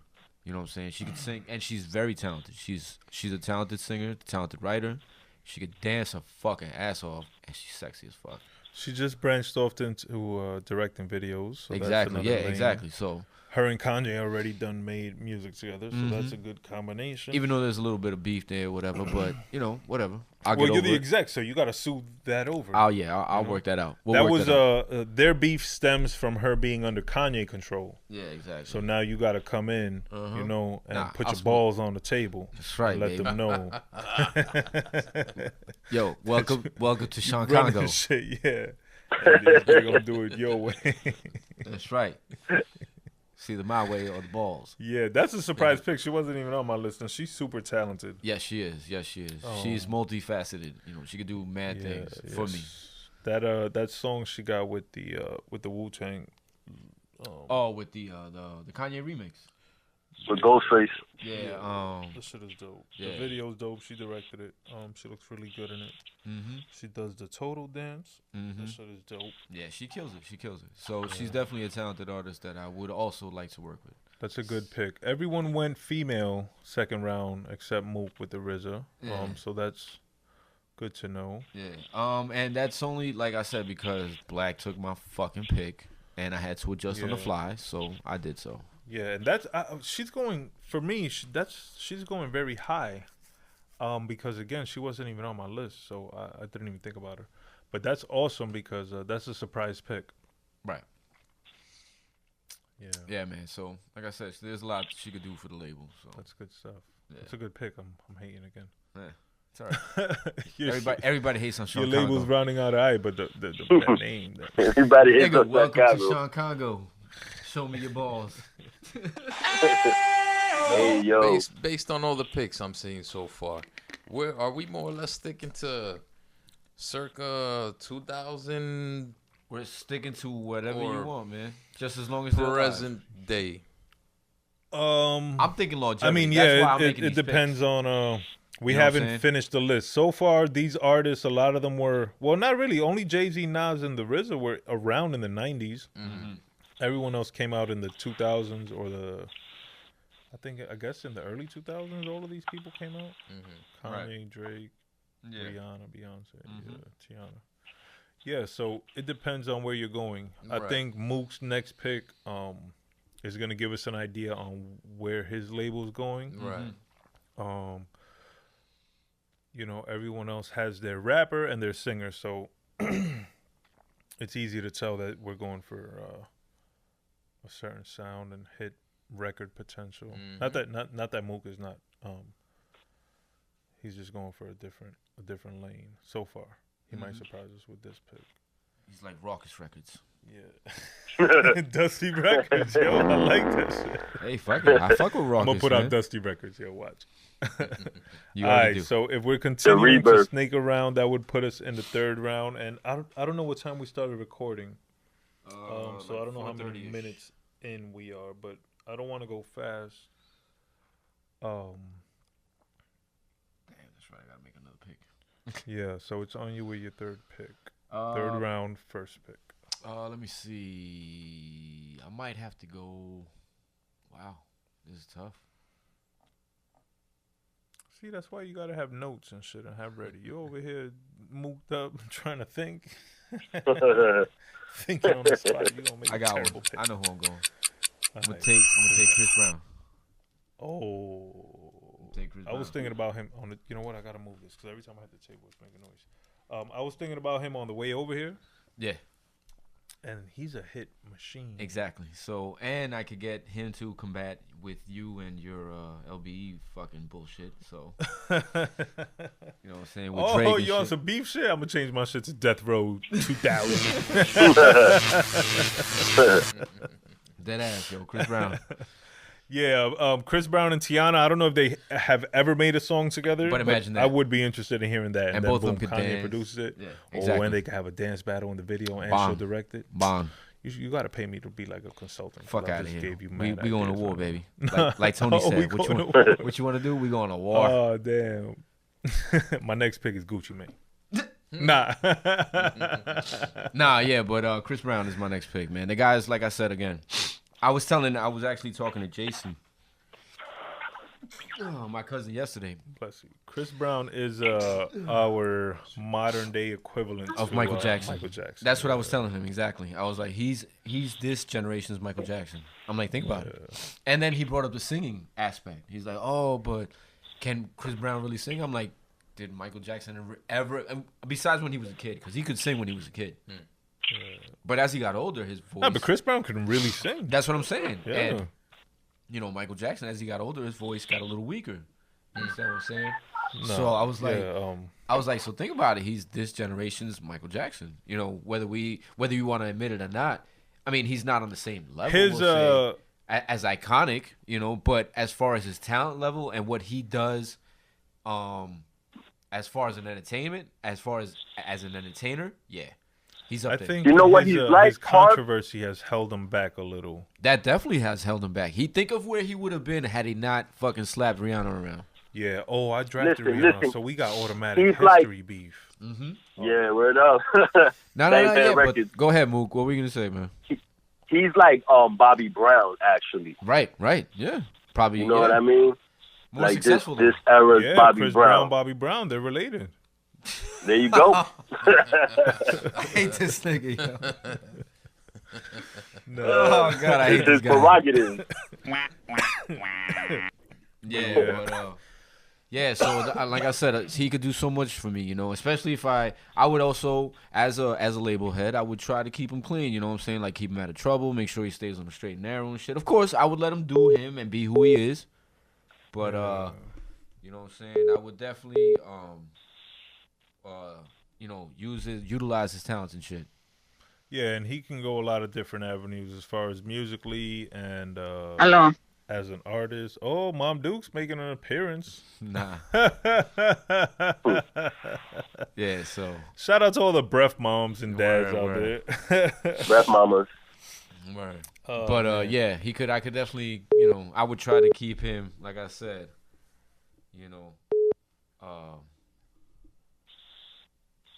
You know what I'm saying? She could sing, and she's very talented. She's a talented singer, talented writer. She could dance her fucking ass off, and she's sexy as fuck. She just branched off into directing videos. So Exactly. That's Yeah, another lane. exactly. So Her and Kanye already done made music together, so that's a good combination. even though there's a little bit of beef there, whatever, but you know, whatever. I'll well, get you're over the it. exec, so you got to soothe that over. I'll work that out. We'll that work was that out. their beef stems from her being under Kanye control. Yeah, exactly. So now you got to come in, you know, and Nah, put I'll your balls on the table. That's right, and let baby. them know. Yo, welcome to Sean Running Congo. the shit, yeah. And they're gonna do it your way. That's right. It's either my way or the balls. Yeah, that's a surprise pick. She wasn't even on my list, and she's super talented. Yes, she is. Yes, she is. She's multifaceted. You know, she could do mad things for me. That song she got with the Wu-Tang. With the Kanye remix. With Ghostface. Yeah. This shit is dope. Yeah. The video's dope. She directed it. She looks really good in it. She does the total dance. That shit is dope. Yeah, she kills it. She kills it. So she's definitely a talented artist that I would also like to work with. That's a good pick. Everyone went female second round except Mook with the RZA. So that's good to know. Yeah. And that's only, like I said, because Black took my fucking pick and I had to adjust on the fly, so I did so. Yeah, and that's she's going for me. She's going very high, because again she wasn't even on my list, so I didn't even think about her. But that's awesome because that's a surprise pick. Right. Yeah. Yeah, man. So like I said, there's a lot she could do for the label. So That's good stuff. Yeah. That's a good pick. I'm hating again. yeah, it's all right. Everybody hates on Sean Your Congo. label's rounding out of eye, but the that name. Everybody hates Nigga, on welcome to Chicago. Sean Congo. Show me your balls. Hey, yo. Based on all the picks I'm seeing so far, where are we more or less sticking to circa 2000 We're sticking to whatever you Or want, man. Just as long as they're present day? I'm thinking longevity. I mean, That's why yeah, I'm making it these depends picks. on. We You know what I'm haven't saying? finished the list so far. These artists, a lot of them were not really. Only Jay-Z, Nas, and the RZA were around in the '90s. Everyone else came out in the 2000s or I guess in the early 2000s. All of these people came out. Kanye, Drake, Rihanna, Beyonce, Tiana. Yeah, so it depends on where you're going. I Right. think Mook's next pick is going to give us an idea on where his label's going. Right. everyone else has their rapper and their singer, so it's easy to tell that we're going for a certain sound and hit record potential. Not that Mook is not. He's just going for a different lane so far. He might surprise us with this pick. He's like Raucous Records. Yeah. Dusty Records, yo. I like that shit. Hey, fuck it. I fuck with Raucous, I'm going to put man. out Dusty Records, yo. Watch. You All already right, do. so if we're continuing to Rebirth. snake around, that would put us in the third round. And I don't know what time we started recording. So I don't know how many 4:30-ish. minutes in we are, but I don't want to go fast. Damn, that's right. I gotta make another pick. Yeah, so it's on you with your third pick. Uh, Third round, first pick. Let me see. I might have to go. Wow, this is tough. See, that's why you gotta have notes and shit and have ready. You over here mooked up trying to think. Thinking on the spot. You gonna make I a got one. terrible pick. I know who I'm going. I'm gonna Alright. take Chris Brown. Oh. Take Chris I was Brown. thinking about him on the. You know what? I gotta move this because every time I hit the table, it's making noise. I was thinking about him on the way over here, Yeah, and he's a hit machine. exactly. So, and I could get him to combat with you and your LBE fucking bullshit. So, you know what I'm saying? With Drake Oh, and you on shit. some beef shit? I'm gonna change my shit to Death Row 2000. Dead ass, yo, Chris Brown. Yeah, Chris Brown and Tiana. I don't know if they have ever made a song together, But imagine that. I would be interested in hearing that. And then both of them boom, could Kanye dance. produces it. Yeah, Or exactly. when they could have a dance battle in the video and Bomb. she'll direct it. Bomb. You got to pay me to be like a consultant. 'cause Fuck I out of just here. gave you We mad going to ideas war, right now. baby. Like Tony Oh, we said. What you going want? to war. What you want to do? We going to war. Oh, damn. My next pick is Gucci Mane. Nah. Nah, yeah, but Chris Brown is my next pick, man. The guy's, like I said again, I was actually talking to Jason, my cousin, yesterday. Bless you. Chris Brown is our modern day equivalent Of to, Michael Jackson. Michael Jackson. That's what I was telling him, exactly. I was like, he's this generation's Michael Jackson. I'm like, think about it. And then he brought up the singing aspect. He's like, oh, but can Chris Brown really sing? I'm like, did Michael Jackson ever, besides when he was a kid, because he could sing when he was a kid. But as he got older, his voice. Nah, but Chris Brown can really sing. That's what I'm saying. Yeah. And, Michael Jackson, as he got older, his voice got a little weaker. You understand what I'm saying? So I was like, so think about it. He's this generation's Michael Jackson. Whether you want to admit it or not. I mean, he's not on the same level. His we'll say, as iconic, but as far as his talent level and what he does, as far as an entertainment, as far as an entertainer, yeah, he's up I there. think You know what his, he's like, his controversy has held him back a little. That definitely has held him back. Think of where he would have been had he not fucking slapped Rihanna around. Yeah. Oh, I drafted Listen, Rihanna, listen. so we got automatic He's like- history beef. Yeah, word up. No, Same yeah, records. but go ahead, Mook. What were you gonna say, man? He's like Bobby Brown, actually. Right, yeah, probably. You know what I mean? More Like this successful. this era's Yeah, Bobby Chris Brown. Bobby Brown, they're related. There you go. I hate this nigga. Yo. No. Oh God, I hate It's this his guy. prerogative. Yeah, but yeah. So like I said, he could do so much for me, Especially if I would also, as a label head, I would try to keep him clean. You know what I'm saying? Like keep him out of trouble, make sure he stays on the straight and narrow and shit. Of course, I would let him do him and be who he is. But you know what I'm saying? I would definitely utilize his talents and shit. Yeah, and he can go a lot of different avenues as far as musically and Hello. as an artist. Oh, Mom Duke's making an appearance. Nah. Yeah, so Shout out to all the breath moms and dads Word, out there. Breath mamas. word. Oh, But man. yeah, I could definitely, I would try to keep him, like I said,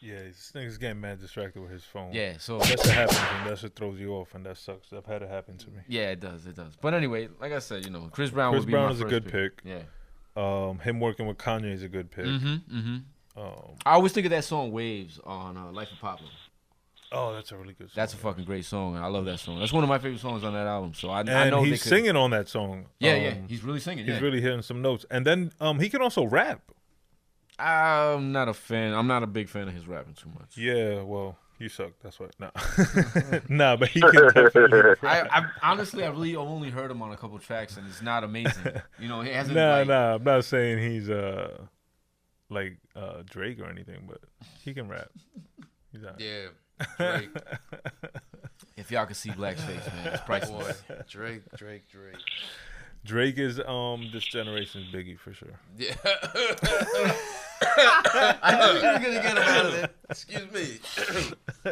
Yeah, this nigga's getting mad distracted with his phone. yeah, so That shit happens and that shit throws you off and that sucks. I've had it happen to me. yeah, it does. But anyway, like I said, Chris Brown Chris would be Brown my is a first good pick. Yeah. Him working with Kanye is a good pick. I always think of that song Waves on Life of Pablo. Oh, that's a really good song. That's a fucking great song. I love that song. That's one of my favorite songs on that album. So I And know he's they could, singing on that song. Yeah, he's really singing. He's Yeah. really hitting some notes. And then he can also rap. I'm not a fan. I'm not a big fan of his rapping too much. Yeah, well, you suck. That's why. Nah, nah, but he can definitely. I honestly, I really only heard him on a couple tracks, and it's not amazing. You know, he hasn't. Nah. I'm not saying he's like Drake or anything, but he can rap. He's all right. Yeah, Drake. If y'all could see Black's face, man, it's priceless. Boy, Drake. Drake is this generation's Biggie for sure. Yeah. I knew you were gonna get him out of there. Excuse me.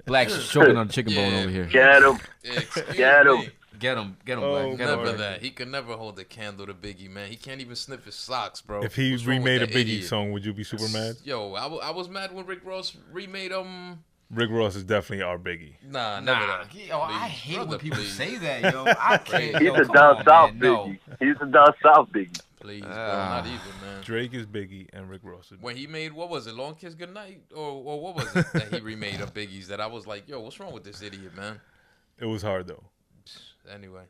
Black's choking on a chicken bone over here. Get him. Excuse Get him. me. Get him, Oh, Black. Get him, Never Black. that. He could never hold a candle to Biggie, man. He can't even sniff his socks, bro. If he What's wrong with remade a that Biggie idiot? song, would you be super mad? Yo, I was mad when Rick Ross remade Rick Ross is definitely our Biggie. Nah, never Nah, that. I Please. hate Brother, when people please. say that, yo. I can't. He's yo, a come down on, south man. No. Biggie. He's a down south Biggie. Please, bro, not even, man. Drake is Biggie and Rick Ross is Biggie. When he made, what was it, Long Kiss Goodnight? Or what was it that he remade of Biggie's that I was like, yo, what's wrong with this idiot, man? It was hard though. Anyway.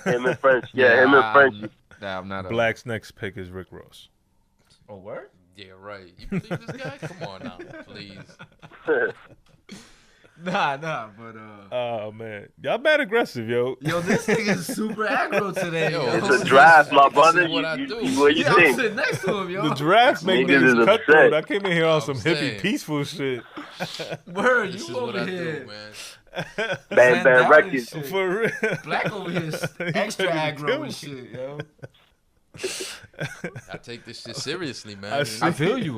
Him and French. Yeah, him and French. Nah, I'm not a. Black's next pick is Rick Ross. Oh, word? Yeah, right. You believe this guy? Come on now, please. Nah, but Oh man, y'all mad aggressive, yo. yo, this nigga's super aggro today, yo. It's a draft, my brother. is what I do. What you Yeah, I'm think? sitting next to him, yo. The draft make Niggas niggas is cutthroat. upset. I came in here on some I'm hippie saying. peaceful shit. Word, This is you what over I here. do, man. Bang Bang Down and Records. shit. For real. Black over here is extra ready to aggro kill and me. shit, yo. I take this shit seriously, man. I see. I feel you.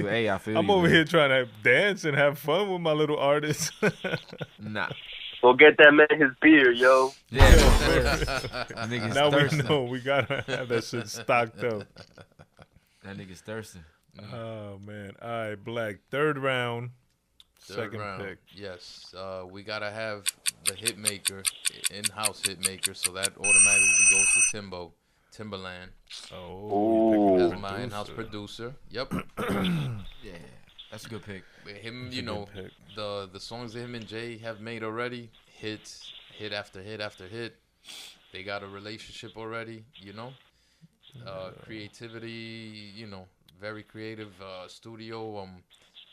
Hey, I feel you. I'm over man. here trying to dance and have fun with my little artists. Nah. Go get that man his beer, yo. Yeah. Niggas Now we thirsting. know we gotta have that shit stocked up. That nigga's thirsting. Oh man. All right, Black. Third round. Third Second round. pick. Yes. We gotta have the hit maker, in-house hit maker, so that automatically goes to Timberland. Oh, Ooh. As my in-house producer. Yep. Yeah. That's a good pick. With him, That's you a know, good pick. the songs that him and Jay have made already, hit after hit after hit. They got a relationship already, you know. Creativity, you know, very creative studio.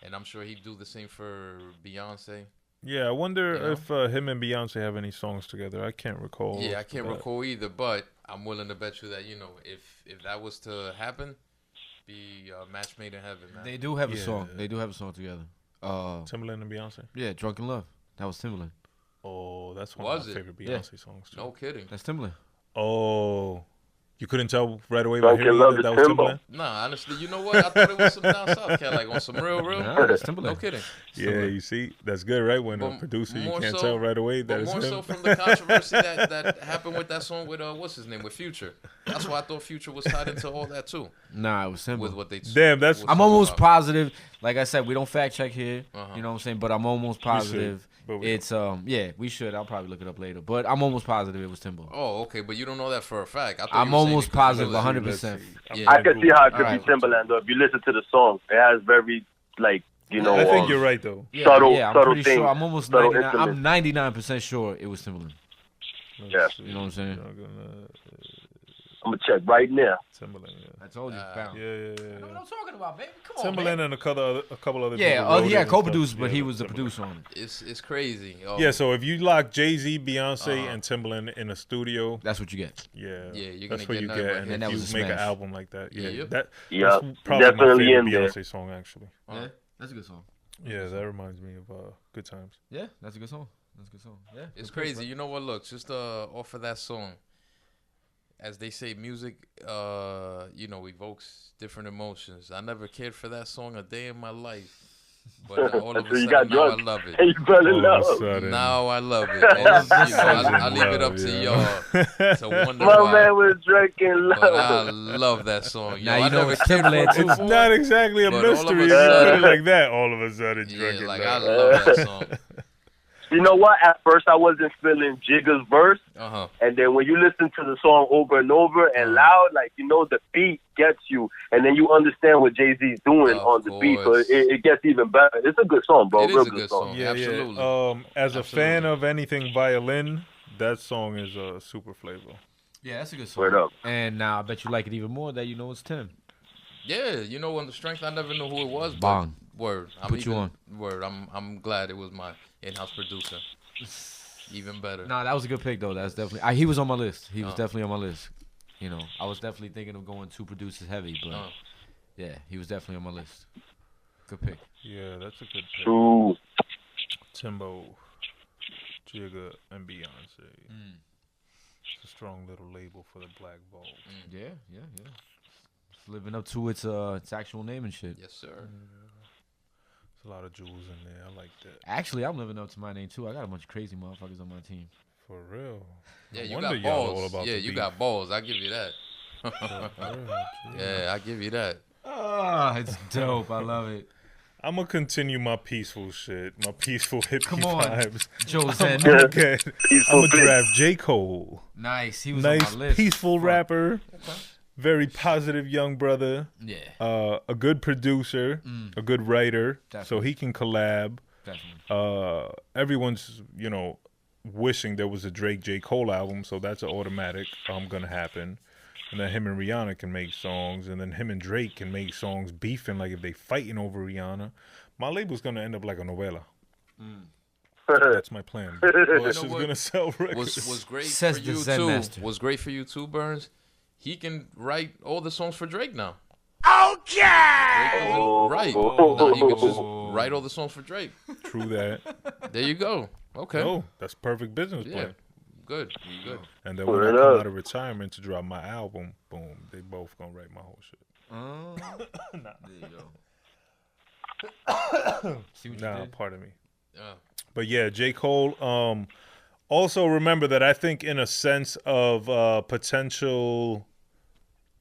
And I'm sure he'd do the same for Beyonce. Yeah, I wonder You know? if him and Beyonce have any songs together. I can't recall. Yeah, I can't that. recall either, but I'm willing to bet you that, you know, if that was to happen, be a match made in heaven, man. They do have a Yeah. song. They do have a song together. Timberland and Beyonce. Yeah, Drunken Love. That was Timberland. Oh, that's one Was of my it? favorite Yeah. Beyonce songs too. No kidding. That's Timberland. Oh, you couldn't tell right away by Drunken hearing Love that is was Timbo. Timberland? Nah, honestly, you know what? I thought it was some down south cat, like on some real. Nah, that's No Timberland. kidding. Yeah, you see, that's good, right? When a But producer, you more can't so- tell right away that But it's more him. so from the controversy that happened with that song with what's his name, with Future. That's why I thought Future was tied into all that too, Nah, it was with Timberland. what they. Damn, that's- was I'm talking almost about. positive. Like I said, we don't fact check here. Uh-huh. You know what I'm saying? But I'm almost positive. but we It's yeah, we should. I'll probably look it up later. But I'm almost positive it was Timbo. Oh, okay, but you don't know that for a fact. I thought I'm you were saying almost it 'cause you positive, know that. 100%. Yeah. I can see how it could Alright. be Timberland though. If you listen to the song, it has very like you know. I think you're right though. Yeah, Subtle- yeah, I'm subtle pretty things, sure. I'm almost subtle 99. I'm instruments. 99% sure it was Timberland. Yeah. You know what I'm saying? I'm gonna check right now. Timberland, yeah. I told you. Uh, Yeah, yeah, I know what yeah. I'm talking about, baby. Come on, Timberland man. and a couple other Yeah, people wrote he it had and co-produced, stuff. but Yeah, he with was the Timberland. producer on it. It's crazy. Oh, Yeah, so if you lock Jay-Z, Beyonce, Uh-huh. and Timberland in a studio, That's what you get. yeah, Yeah, you're that's gonna what get you nothing get. but And hits. And that if was you a make an smash. album like that, yeah, Yep. that's Yeah, probably my definitely favorite in there. Beyonce song actually. Yeah, that's a good song. Yeah, that reminds me of Good Times. Yeah, that's a good song. That's a good song. Yeah, It's crazy. You know what? Look, just off of that song, as they say, music, you know, evokes different emotions. I never cared for that song a day in my life, but all of a Until you sudden got now I drunk. love it. Hey, you fell in All of a love. sudden, Now I love it. And, you know, I leave it up to Yeah. y'all to wonder My why. man was drinking But I love. love that song. Yo, Now you I know never it's cared for Timberland, it too. It's before. not exactly a But all of mystery a if you put sudden- it like that. All of a sudden, Yeah, drinking like I love. love that song. You know what? At first, I wasn't feeling Jigga's verse, Uh-huh. and then when you listen to the song over and over and loud, like you know, the beat gets you, and then you understand what Jay-Z's doing Of on the beat, so course. it gets even better. It's a good song, bro. It is Real a good song. song. Yeah, Absolutely. yeah. As a fan Absolutely. of anything violin, that song is a super flavor. Yeah, that's a good song. Word up. And now I bet you like it even more that you know it's Tim. Yeah, you know, on the strength, I never knew who it was. But Bong. word, Put you on. Word, I'm glad it was my in-house producer. Even better. Nah, that was a good pick though. That's definitely. He was on my list. He was Oh. definitely on my list. You know, I was definitely thinking of going 2 producers heavy, but Oh. yeah, he was definitely on my list. Good pick. Yeah, that's a good pick. True. Timbo, Jigga, and Beyonce. It's a strong little label for the Black Vault. Yeah. It's living up to its actual name and shit. Yes, sir. There's a lot of jewels in there. I like that. Actually, I'm living up to my name too. I got a bunch of crazy motherfuckers on my team. For real. Yeah, No you wonder got y'all all balls. about Yeah, the you beef. got balls. I give you that. For real, G. Yeah, I give you that. It's dope. I love it. I'm gonna continue my peaceful shit, my peaceful hippie Come on. vibes. Joseph. Okay, Peaceful I'm gonna pick. draft J. Cole. Nice. He was Nice, on my list. peaceful Fuck. rapper. Very positive young brother. Yeah, A good producer, a good writer, so Definitely. he can collab. definitely. Everyone's, wishing there was a Drake J. Cole album, so that's an automatic gonna happen. And then him and Rihanna can make songs, and then him and Drake can make songs beefing, like if they fighting over Rihanna. My label's gonna end up like a novella. That's my plan. This is what? gonna sell records. Was great Says for the you Zen too. master. Was great for you too, Burns. He can write all the songs for Drake now. Okay. Right. Now he can just write all the songs for Drake. True that. There you go. Okay. No, that's perfect business Yeah. plan. Good. Good. And then when I Word come up. out of retirement to drop my album, boom, they both gonna write my whole shit. There you go. See what you Nah, did? pardon me. Yeah. But yeah, J. Cole. Also remember that I think in a sense of potential,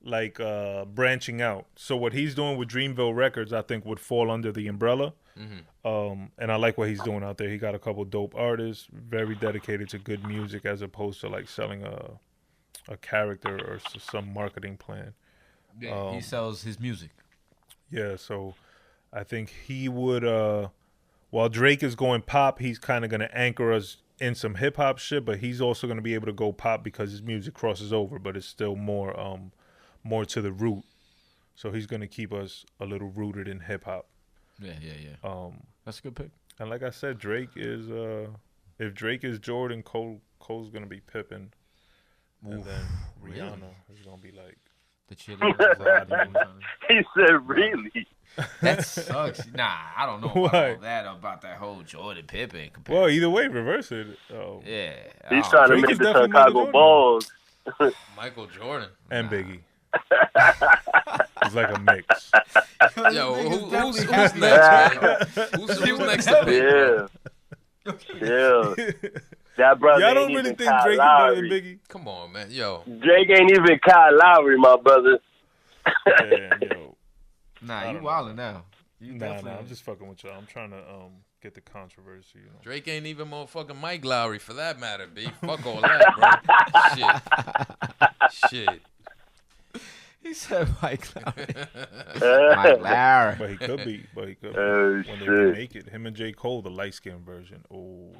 like branching out. So what he's doing with Dreamville Records, I think would fall under the umbrella. And I like what he's doing out there. He got a couple dope artists, very dedicated to good music, as opposed to like selling a character or some marketing plan. Yeah, he sells his music. Yeah, so I think he would. While Drake is going pop, he's kind of gonna anchor us in some hip hop shit, but he's also gonna be able to go pop because his music crosses over, but it's still more to the root. So he's gonna keep us a little rooted in hip hop. Yeah. That's a good pick. And like I said, Drake is if Drake is Jordan, Cole's gonna be Pippen, and then Rihanna is gonna be like The cheerleader. He said, really? That sucks. Nah, I don't know about Why? all that about that whole Jordan Pippen. Well, either way, reverse it. Yeah. He's Oh, trying to Drake make is the definitely Chicago Michael Bulls. Michael Jordan. And Biggie. It's like a mix. Yo, who's next, man? Who's next to pick? Yeah. Yeah. That brother Y'all ain't don't really even think Kyle Drake is better than Lowry. Biggie? Come on, man. Yo. Drake ain't even Kyle Lowry, my brother. Yeah, yo. Nah, you wildin' now. You Nah, definitely- I'm just fucking with y'all. I'm trying to get the controversy, you know. Drake ain't even motherfucking Mike Lowry for that matter, B. Fuck all that, bro. Shit. He said Mike Lowry. Mike Lowry. But he could be. Oh, When they shit. remake it. Him and J. Cole, the light-skinned version. Oh,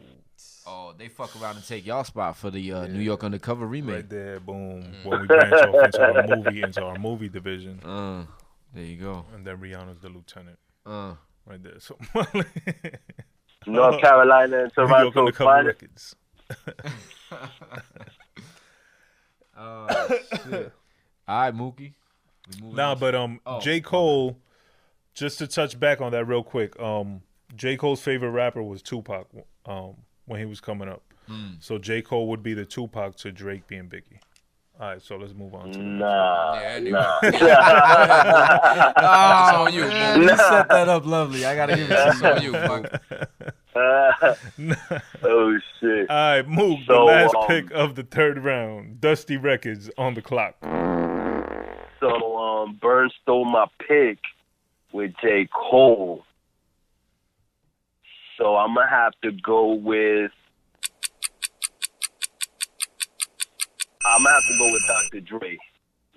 Oh, they fuck around and take y'all spot for the New York Undercover remake. right there, boom. When we branch off into our movie division. There you go. And then Rihanna's the lieutenant. Right there. So North Carolina and New York Toronto Undercover finest. Records. Shit. All right, Mookie. We moving Nah, on. but J. Cole, just to touch back on that real quick, J. Cole's favorite rapper was Tupac when he was coming up. So J. Cole would be the Tupac to Drake being Biggie. All right, so let's move on to the next. Nah. Yeah, anyway. Oh, It's on you, man, Mookie. you set that up lovely. I gotta give it It's to on you, Mookie. Oh, shit. All right, move the So, last pick of the third round. Dusty Records on the clock. So, Burn stole my pick with J. Cole. So I'm going to have to go with... Dr. Dre.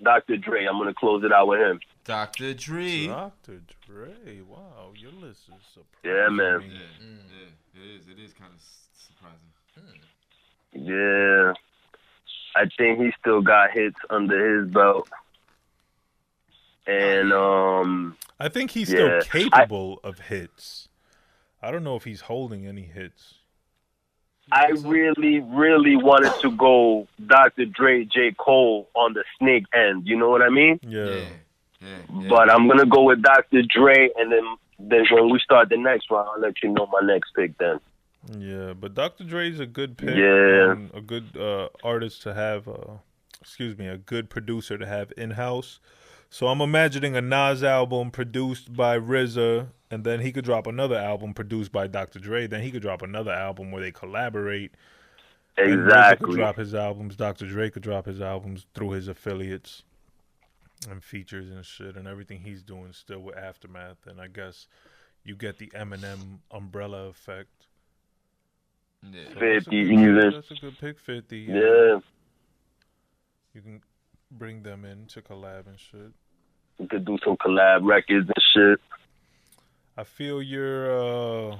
Dr. Dre, I'm going to close it out with him. Dr. Dre. Dr. Dre. Wow, your list is surprising. Yeah, man. me. It is kind of surprising. Yeah. I think he still got hits under his belt. And I think he's Yeah. still capable of hits. I don't know if he's holding any hits. I really, really wanted to go Dr. Dre, J. Cole on the snake end. You know what I mean? Yeah. But I'm gonna go with Dr. Dre, and then when we start the next round, I'll let you know my next pick. Then. Yeah, but Dr. Dre's a good pick. Yeah. A good artist to have. A good producer to have in house. So I'm imagining a Nas album produced by RZA, and then he could drop another album produced by Dr. Dre. Then he could drop another album where they collaborate. And RZA could Exactly. drop his albums. Dr. Dre could drop his albums through his affiliates and features and shit, and everything he's doing still with Aftermath. And I guess you get the Eminem umbrella effect. Yeah. So 50 even. That's a good pick, 50. Yeah. You can bring them in to collab and shit. We could do some collab records and shit. I feel your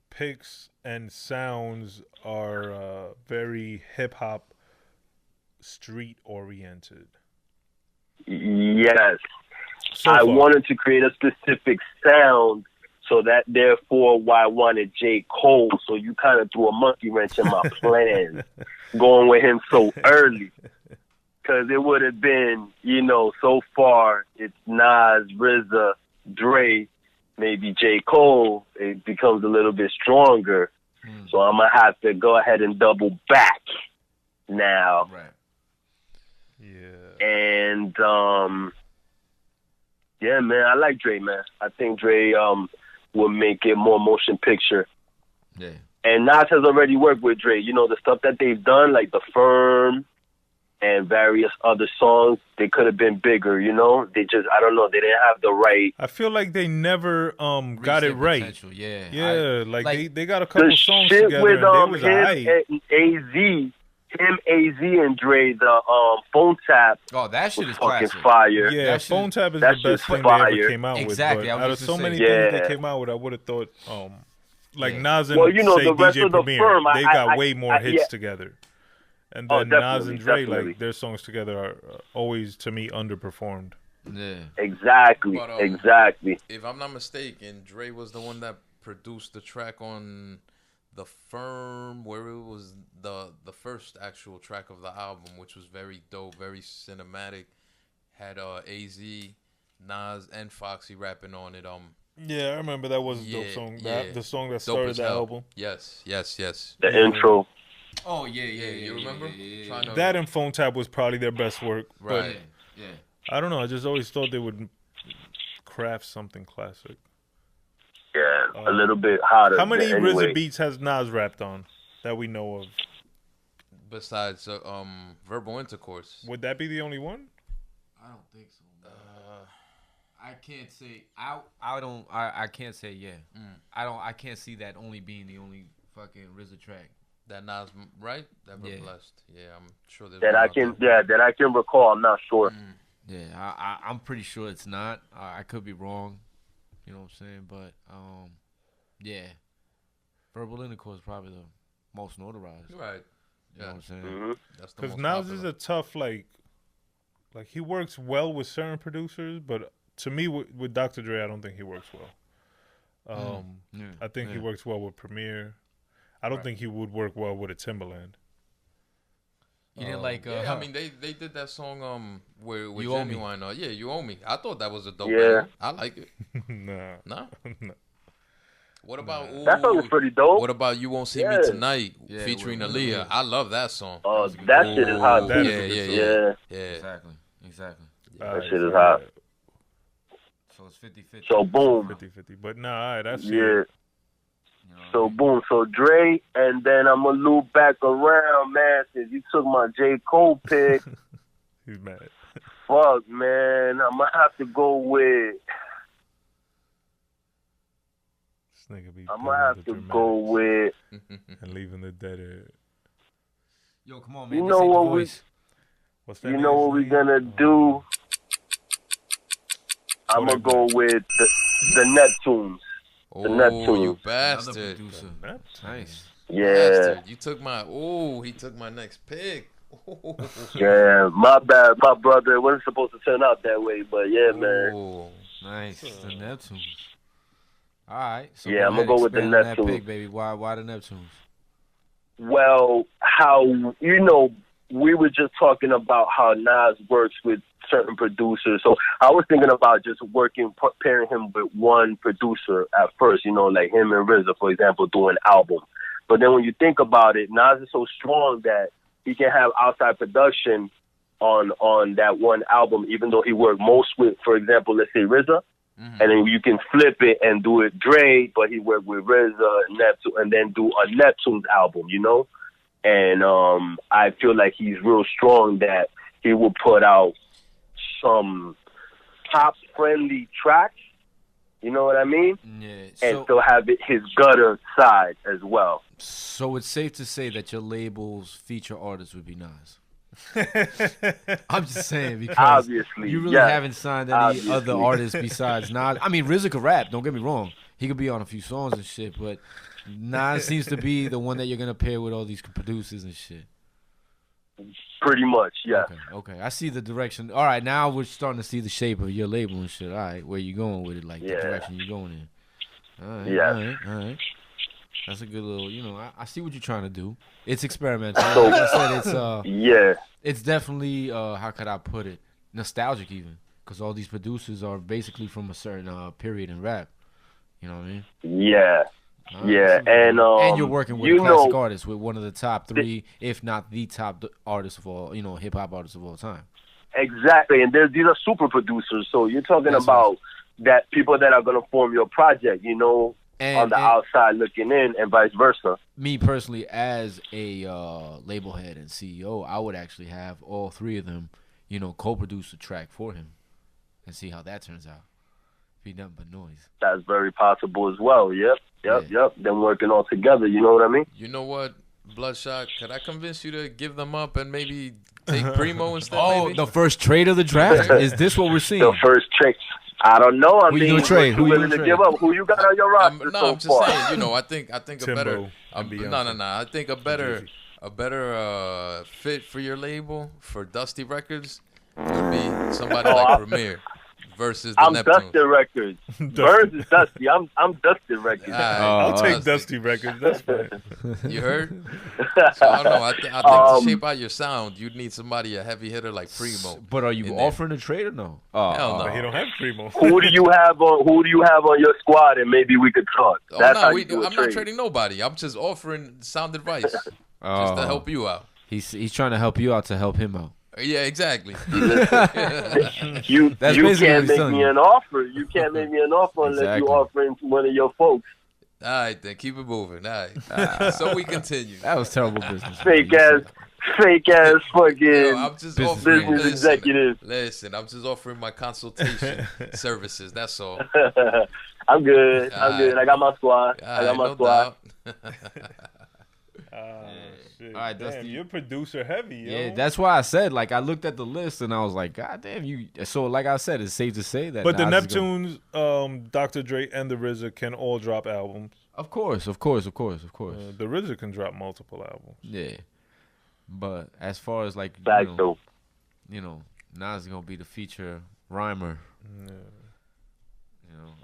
picks and sounds are very hip hop, street oriented. Yes. So I far. wanted to create a specific sound, so that therefore why I wanted J. Cole. So you kind of threw a monkey wrench in my plans, going with him so early. Because it would have been, so far it's Nas, RZA, Dre, maybe J. Cole. It becomes a little bit stronger. So I'm going to have to go ahead and double back now. Right. Yeah. And, yeah, man, I like Dre, man. I think Dre will make it more motion picture. Yeah. And Nas has already worked with Dre. The stuff that they've done, like The Firm and various other songs, they could have been bigger, They just, I don't know, they didn't have the right. I feel like they never got it Reach their right. potential, yeah. Yeah, they got a couple The songs shit together with and they was him and AZ and Dre, the phone tap Oh, that shit is fucking classic. fire. Yeah, That shit- Phone Tap is that the best shit's thing they ever fire. came out Exactly, with. I But was out of just so gonna many say. things Yeah. they came out with, I would have thought, like Yeah. Nas and Well, say the rest DJ of the Premier, Firm, they got I- way more I- hits yeah. together. And Oh, then Nas definitely, and Dre, definitely. like their songs together are always to me underperformed. Yeah. Exactly, But, exactly. If I'm not mistaken, Dre was the one that produced the track on The Firm, where it was the first actual track of the album, which was very dope, very cinematic. Had AZ, Nas, and Foxy rapping on it. Yeah, I remember that was a dope song. yeah. The song that Dope started as the hell. album. Yes. The intro. Oh, yeah. You remember? Trying to- That and Phone Tap was probably their best work. Right. Yeah. But I don't know. I just always thought they would craft something classic. Yeah, a little bit hotter. How many anyway. RZA beats has Nas rapped on that we know of? Besides Verbal Intercourse. Would that be the only one? I don't think so. I can't say. I can't say yeah. I can't see that only being the only fucking RZA track. That Nas, right? That we're Yeah. blessed. Yeah, I'm sure there's that one I out can, there. that I can recall. I'm not sure. Yeah, I'm pretty sure it's not. I could be wrong. You know what I'm saying? But yeah, Verbal Intercourse is probably the most notarized. Right. You know what I'm saying? Mm-hmm. That's the Because most Nas is popular. a tough like he works well with certain producers, but to me with Dr. Dre, I don't think he works well. Yeah, I think he yeah. works well with Premier. I don't think he would work well with a Timbaland. You didn't like? Yeah, I mean they did that song where with You Owe Me. Genuine. Yeah, You Owe Me. I thought that was a dope Yeah. album. I like it. Nah. Nah. No. What about That song was pretty dope. What about You Won't See Yeah. Me Tonight Yeah, featuring with- Aaliyah? I love that song. Oh, that shit is hot. That too. is a good Yeah. Yeah. Exactly. Alright, shit is so, hot. So it's 50-50. So boom. 50-50. But nah, all right, that's Yeah. it. You know, So boom. So Dre, and then I'm gonna loop back around, man. Since you took my J. Cole pick, He's mad. fuck, man. I'm gonna have to go with. This nigga be I'm pulling gonna have the to dramatics go with. and leaving the dead air. yo, come on, man. You This know ain't the what we- voice. What's that You know what we nigga's gonna name? do? I'm gonna go with the Neptunes. Oh, Neptunes. you Another bastard. producer. That's Nice. Yeah. Bastard. You took my he took my next pick. Yeah, my bad, my brother. It wasn't supposed to turn out that way, but yeah, man. Oh, nice. The Neptunes. All right. So Yeah, I'm gonna go with the expand on that Neptunes. pick, baby. Why the Neptunes? Well, how we were just talking about how Nas works with certain producers. So I was thinking about just pairing him with one producer at first, like him and RZA, for example, doing an album. But then when you think about it, Nas is so strong that he can have outside production on that one album, even though he worked most with, for example, let's say RZA. And then you can flip it and do it Dre, but he worked with RZA and Neptune, and then do a Neptune's album, And I feel like he's real strong that he will put out some pop-friendly tracks, you know what I mean? Yeah. And still have it his gutter side as well. So it's safe to say that your label's feature artist would be Nas. I'm just saying because Obviously, you really yes. haven't signed any other artists besides Nas. I mean, RZA could rap. Don't get me wrong; he could be on a few songs and shit. But Nas seems to be the one that you're gonna pair with all these producers and shit. Pretty much, yeah. Okay. I see the direction. All right, now we're starting to see the shape of your label and shit. All right, where you going with it? Like the direction you're going in. All right. All right. That's a good little, I see what you're trying to do. It's experimental. Like I said, it's it's definitely how could I put it? Nostalgic even, because all these producers are basically from a certain period in rap. You know what I mean? Yeah. And you're working with a classic artist, with one of the top 3, if not the top artist of all, hip hop artists of all time. Exactly, and these are super producers. So you're talking about that people that are gonna form your project, on the outside looking in, and vice versa. Me personally, as a label head and CEO, I would actually have all 3 of them, co-produce a track for him, and see how that turns out. Be nothing but noise. That's very possible as well. Yep. Them working all together. You know what I mean? You know what, Bloodshot? Could I convince you to give them up and maybe take Primo instead? Maybe? The first trade of the draft. Is this what we're seeing? The first trade. I don't know. I mean, who willing to give up? Who you got on your roster so I'm just far? saying. I think a Timbo better. and I think a better fit for your label for Dusty Records would be somebody like Premier versus the I'm Neptunes. Dusty Records. Burns is Dusty. I'm Dusty Records. I'll take Dusty Records. That's fine. You heard? So I don't know. I think to shape out your sound, you'd need somebody a heavy hitter like Primo. But are you offering a trade or no? Hell no. He don't have Primo. Who do you have on your squad, and maybe we could talk? That's how you do a I'm trade. not trading nobody. I'm just offering sound advice, just to help you out. He's trying to help you out to help him out. Yeah, exactly. You can't make me an offer. You can't make me an offer unless you offering to one of your folks. All right, then keep it moving. All right. So we continue. That was terrible business. Fake ass fucking Yo, I'm just offering, business executive. Listen, I'm just offering my consultation services. That's all. I'm good. I'm good. I got my squad. Doubt. Shit. All right, damn, Dusty. you're producer heavy, yo. Yeah, that's why I said, I looked at the list and I was like, God damn, you. So, like I said, it's safe to say that. But the Nas is gonna- Neptunes, Dr. Dre, and the RZA can all drop albums. Of course. The RZA can drop multiple albums. Yeah. But as far as Nas is gonna be the feature rhymer. Yeah.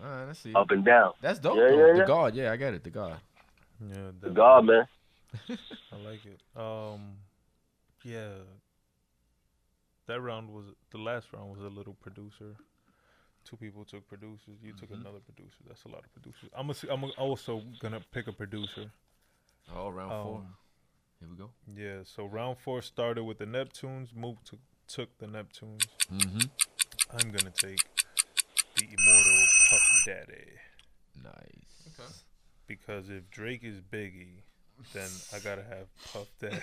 All right, let's see. up and down. That's dope. Yeah, though. yeah, The yeah. God, yeah, I get it. The God. Yeah, The God, man. I like it. Yeah. The last round was a little producer. 2 people took producers. You took another producer. That's a lot of producers. I'm also gonna pick a producer. Oh, round 4. Here we go. Yeah. So round 4 started with the Neptunes. Mook took the Neptunes. I'm gonna take the immortal Puff Daddy. Nice. Okay. Because if Drake is Biggie, then I gotta have Puff Daddy.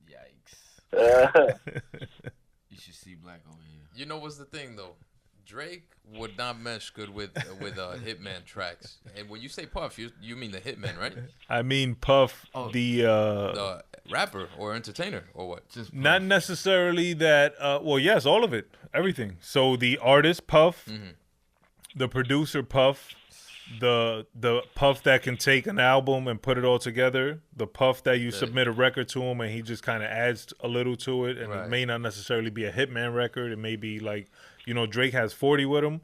Yikes. You should see Black over here. You know what's the thing though? Drake would not mesh good with Hitman tracks. And when you say Puff, you mean the Hitman, right? I mean Puff, The rapper or entertainer or what? Just not necessarily that. Well, yes, all of it, everything. So the artist Puff, the producer Puff, the Puff that can take an album and put it all together, the Puff that you submit a record to him and he just kind of adds a little to it, and it may not necessarily be a Hitman record. It may be like, Drake has 40 with him,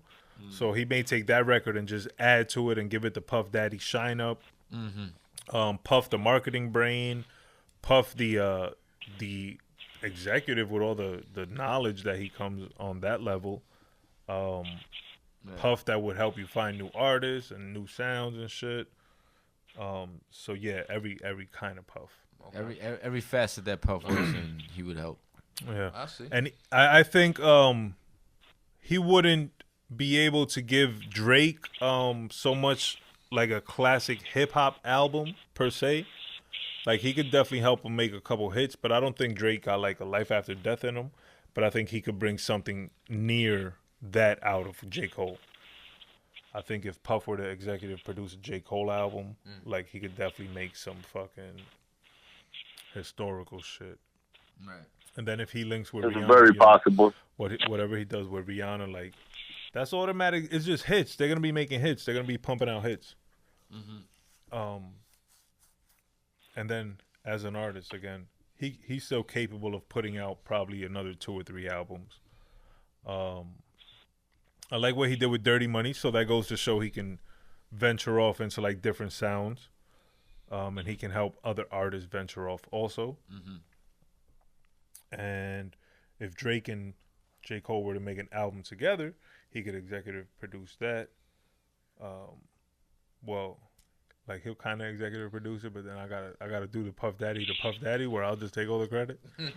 so he may take that record and just add to it and give it the Puff Daddy shine up. Puff the marketing brain, Puff the executive with all the knowledge that he comes on that level. Puff that would help you find new artists and new sounds and shit. So yeah, every kind of Puff. Okay. Every facet that Puff was in, he would help. Yeah, I see. And I think he wouldn't be able to give Drake so much like a classic hip hop album per se. Like he could definitely help him make a couple hits, but I don't think Drake got like a life after death in him. But I think he could bring something near that out of J. Cole. I think if Puff were to executive produce a J. Cole album, like he could definitely make some fucking historical shit. Right. And then if he links with It's Rihanna, very possible. Whatever he does with Rihanna, like that's automatic. It's just hits. They're gonna be making hits. They're gonna be pumping out hits. And then as an artist, again, he's still capable of putting out probably another 2 or 3 albums. I like what he did with Dirty Money, so that goes to show he can venture off into like different sounds, and he can help other artists venture off also. And if Drake and J. Cole were to make an album together, he could executive produce that. Well, like he'll kind of executive produce it, but then I gotta do the Puff Daddy where I'll just take all the credit. That's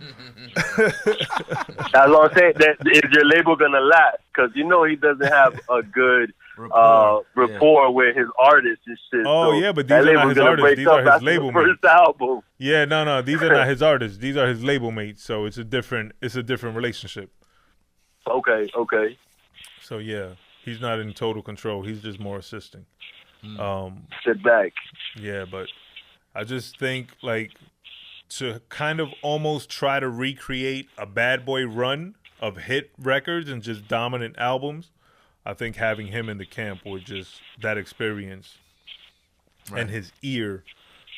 what I'm saying. That is your label gonna last? Because he doesn't have a good rapport with his artists and shit. Oh, so yeah, but these are not his artists. These are his label mates. First album. Yeah, no, these are not his artists. These are his label mates. So it's a different relationship. Okay. So yeah, he's not in total control. He's just more assisting. Sit back. Yeah, but I just think like to kind of almost try to recreate a Bad Boy run of hit records and just dominant albums, I think having him in the camp would just that experience and his ear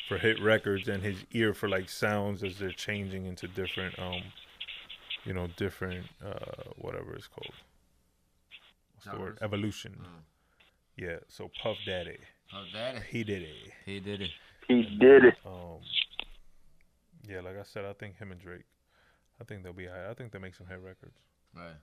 for hit records and his ear for like sounds as they're changing into different whatever it's called. What's the word? Evolution. Yeah, so Puff Daddy. He did it. Yeah, like I said, I think him and Drake, I think they'll be high. I think they'll make some hit records. Right.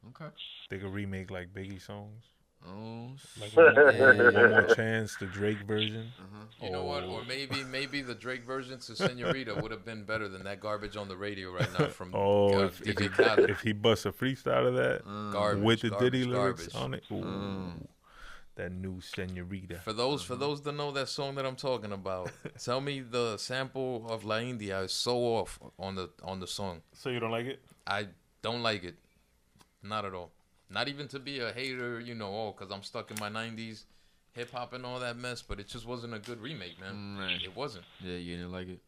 Okay. They could remake like Biggie songs. Oh, like one more chance, the Drake version. You know what? Or maybe the Drake version to Senorita would have been better than that garbage on the radio right now from DJ Khaled. If he busts a freestyle of that with the Diddy lyrics on it, that new Senorita. For those that know that song that I'm talking about, tell me the sample of La India is so off on the song. So you don't like it? I don't like it, not at all. Not even to be a hater, because I'm stuck in my 90s hip hop and all that mess, but it just wasn't a good remake, man. Right. It wasn't. Yeah, you didn't like it.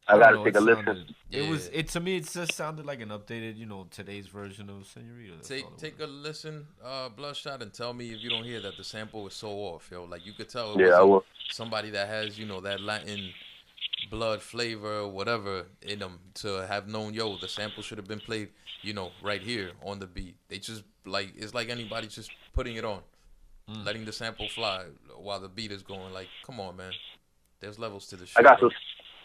I gotta take a listen. To me, it just sounded like an updated, today's version of Senorita. Take a listen, Bloodshot, and tell me if you don't hear that the sample is so off, yo. Like you could tell I will. Somebody that has, that Latin blood flavor or whatever in them to have known, the sample should have been played, right here on the beat. They just it's like anybody just putting it on, letting the sample fly while the beat is going. Like, come on, man. There's levels to the shit.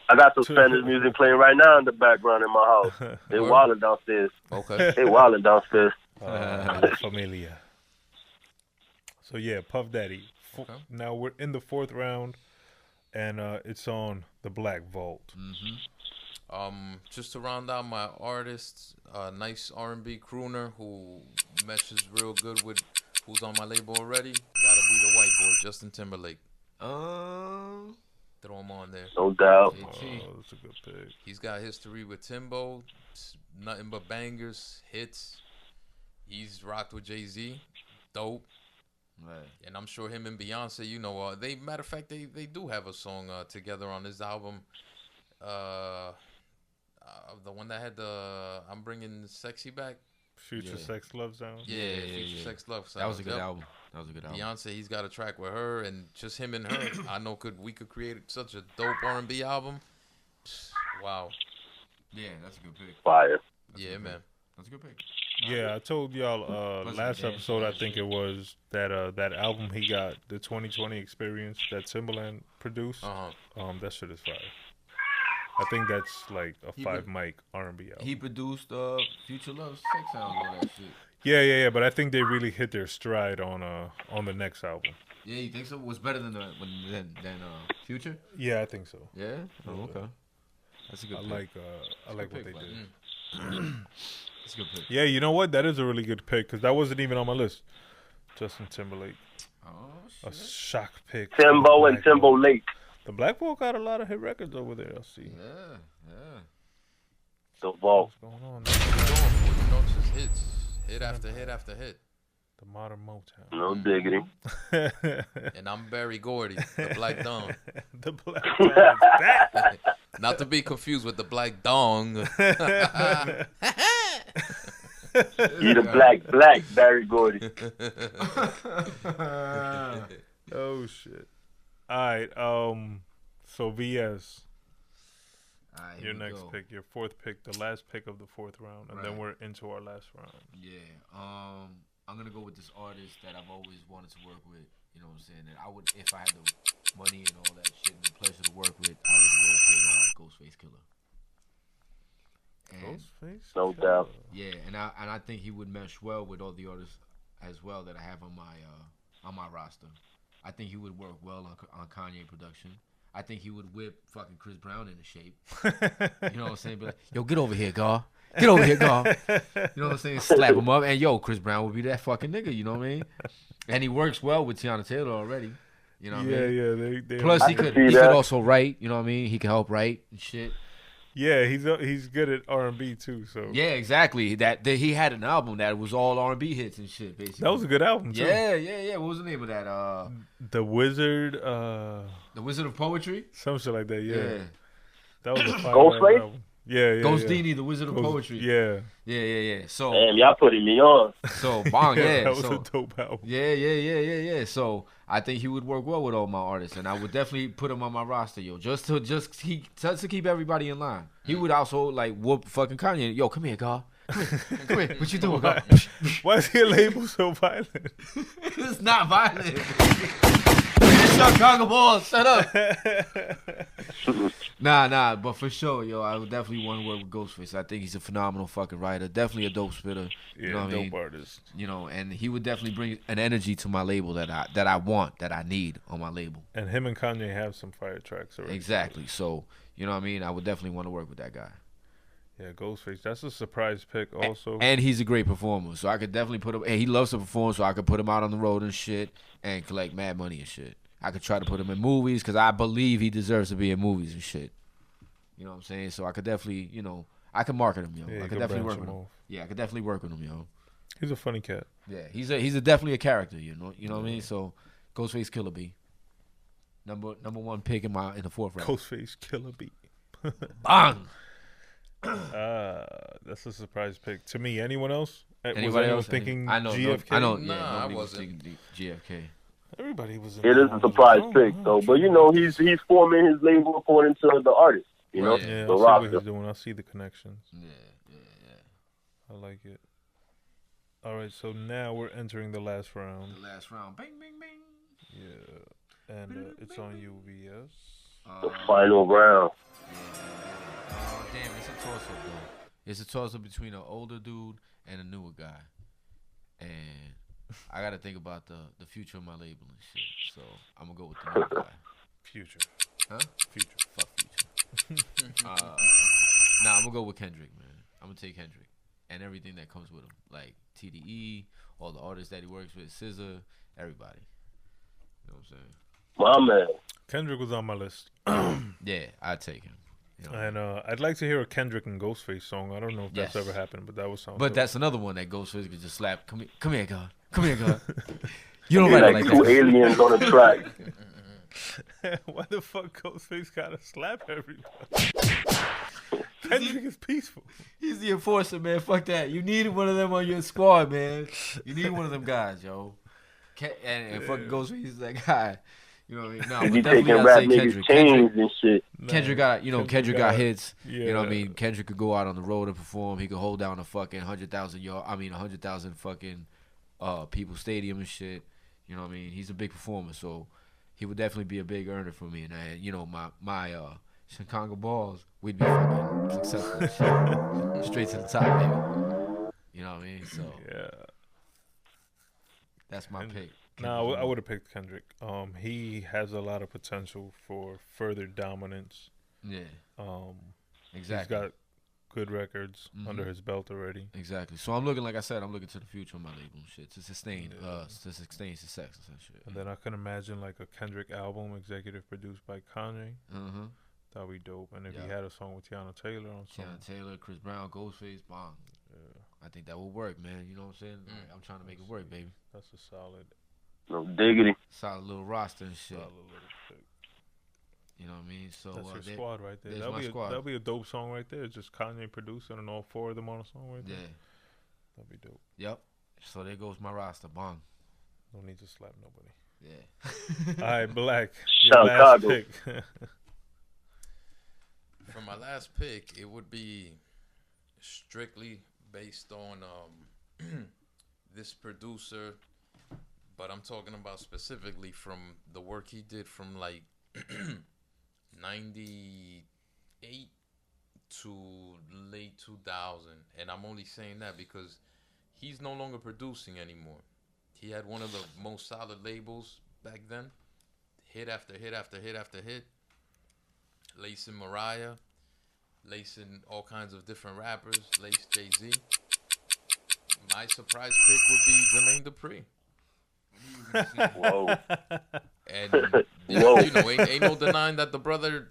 I got some Spanish music playing right now in the background in my house. They wilding downstairs. Okay. They wilding downstairs. Familia. So yeah, Puff Daddy. Okay. Now we're in the 4th round, and it's on the Black Vault. Just to round out my artists, nice R&B crooner who meshes real good with who's on my label already. Gotta be the white boy, Justin Timberlake. Throw him on there. No doubt. That's a good pick. He's got history with Timbo. Nothing but bangers, hits. He's rocked with Jay-Z. Dope. Right. And I'm sure him and Beyonce, they matter of fact, they do have a song together on this album. The one that had I'm Bringing Sexy Back. Future Sex Love Sound. Yeah, Future Sex Love Sound. That was a good album. That was a good album. Beyonce, he's got a track with her, and just him and her. I know we could create such a dope R&B album. Wow. Yeah, that's a good pick. Fire. Yeah, man. That's a good pick. Yeah, I told y'all last episode. I think it was that that album he got, the 2020 Experience that Timbaland produced. That shit is fire. I think that's like a 5-mic R&B album. He produced Future Love Sex Sound and all that shit. Yeah. But I think they really hit their stride on the next album. Yeah, you think so? Was better than Future? Yeah, I think so. Yeah. Oh, okay. That's a good. I like what they did. That's a good pick. Yeah, you know what? That is a really good pick because that wasn't even on my list. Justin Timberlake. Oh A shit. shock pick. Timbo and Timbo Lake. The Black Boy got a lot of hit records over there. I see. Yeah. The Vault. What's going on? You know, just hits. Hit after hit after hit. The modern Motown. No diggity. And I'm Barry Gordy, the Black Dong. The Black Boy is back. Not to be confused with the Black Dong. He the black Barry Gordy. Oh shit. All right. So VS, Alright, your here we next go. pick, your fourth pick, the last pick of the fourth round, and then we're into our last round. Yeah. I'm gonna go with this artist that I've always wanted to work with. You know what I'm saying? That I would, if I had the money and all that shit and the pleasure to work with, I would work with Ghostface Killer. And Ghostface. No doubt. yeah, and I think he would mesh well with all the artists as well that I have on my roster. I think he would work well on Kanye production. I think he would whip fucking Chris Brown into shape. You know what I'm saying? Be like, yo, get over here, Gahd. Get over here, Gahd. You know what I'm saying? Slap him up. And yo, Chris Brown would be that fucking nigga. You know what I mean? And he works well with Tiana Taylor already. You know what I mean? Yeah. They Plus, he could also write. You know what I mean? He can help write and shit. Yeah, he's good at R&B too. So Yeah, exactly. That he had an album that was all R&B hits and shit. Basically, that was a good album too. Yeah. What was the name of that? The Wizard. The Wizard of Poetry. Some shit like that. Yeah. That was a fire Ghostface? album. Yeah. Ghost Dini, the Wizard of Poetry. Yeah. Yeah. So Damn, y'all putting me on. bong, yeah. That was So a dope album. yeah. So I think he would work well with all my artists, and I would definitely put him on my roster, yo, just to keep everybody in line. He would also like whoop fucking Kanye. Yo, come here, Gahd. Come here. What you doing, Gahd? Why is your label so violent? It's not violent. Chicago balls, shut up. Nah, but for sure, yo, I would definitely want to work with Ghostface. I think he's a phenomenal fucking writer, definitely a dope spitter. Yeah, you know what dope I mean? artist. You know, and he would definitely bring an energy to my label that I need on my label. And him and Kanye have some fire tracks already. Exactly. So, you know what I mean? I would definitely want to work with that guy. Yeah, Ghostface. That's a surprise pick also. And he's a great performer. So I could definitely put him, and he loves to perform, so I could put him out on the road and shit and collect mad money and shit. I could try to put him in movies because I believe he deserves to be in movies and shit. You know what I'm saying? So I could definitely, you know, I could market him, yo. Yeah, I could definitely work with him. Yeah, I could definitely work with him, yo. He's a funny cat. Yeah, he's definitely a character, you know what I mean? So Ghostface Killer B. Number one pick in the fourth round. Ghostface Killer B. Bang! That's a surprise pick to me. Anyone else? Anybody else thinking I know, GFK? I know. Nah, Yeah, I nobody was wasn't. thinking GFK. Everybody was. It is a surprise pick though, but you know he's forming his label according to the artist. You know, Yeah, I the see what roster. he's doing. I see the connections. Yeah. I like it. All right, so now we're entering the last round. The last round. Bing, bing, bing. Yeah, and it's on you, VS. The final round. Oh, damn, it's a toss-up, though. It's a toss-up between an older dude and a newer guy. And I got to think about the future of my label and shit. So I'm going to go with the newer guy. Future. Huh? Future. Fuck Future. Nah, I'm going to go with Kendrick, man. I'm going to take Kendrick. And everything that comes with him. Like TDE, all the artists that he works with, SZA, everybody. You know what I'm saying? My man. Kendrick was on my list. Yeah, I'd take him. You know? And I'd like to hear a Kendrick and Ghostface song. I don't know if that's Yes. ever happened, but that would sound But dope. that's another one that Ghostface could just slap. Come here, Gahd. Come here, Gahd. You don't He's write it like like two that. aliens on a track. Why the fuck Ghostface gotta slap everybody? Kendrick is peaceful. He's the enforcer, man. Fuck that. You need one of them on your squad, man. You need one of them guys, yo. And fucking Ghostface is that guy. You know what I mean? No, He but be definitely taking gotta rap say niggas' Kendrick. chains and shit. Kendrick got, Kendrick got hits. Yeah. You know what I mean? Kendrick could go out on the road and perform. He could hold down a fucking 100,000 fucking people stadium and shit. You know what I mean? He's a big performer, so he would definitely be a big earner for me. And my Chicago balls, we'd be fucking successful and shit. Straight to the top, baby. You know what I mean? So Yeah. that's my pick. No, I would have picked Kendrick. He has a lot of potential for further dominance. Yeah. He's Exactly. got good records under his belt already. Exactly. So I'm looking, like I said, I'm looking to the future on my label and shit to sustain success and shit. And then I can imagine like a Kendrick album, executive produced by Kanye. That'd be dope. And if he had a song with Tiana Taylor on something. Tiana Taylor, Chris Brown, Ghostface, Bong. Yeah. I think that will work, man. You know what I'm saying? I'm trying to make it work, baby. That's a solid No diggity. Solid little roster and shit. little pick. You know what I mean? So That's your squad right there. there's my squad. That'll be a dope song right there. Just Kanye producing and all four of them on a song right there. Yeah. That'd be dope. Yep. So there goes my roster. Bong. No need to slap nobody. Yeah. All right, Black. Your last Chicago. pick. For my last pick, it would be strictly based on this producer, but I'm talking about specifically from the work he did from like 98 to late 2000. And I'm only saying that because he's no longer producing anymore. He had one of the most solid labels back then. Hit after hit after hit after hit. Lacing Mariah, lacing all kinds of different rappers, lace Jay-Z. My surprise pick would be Jermaine Dupri. Whoa. And Whoa. ain't no denying that the brother,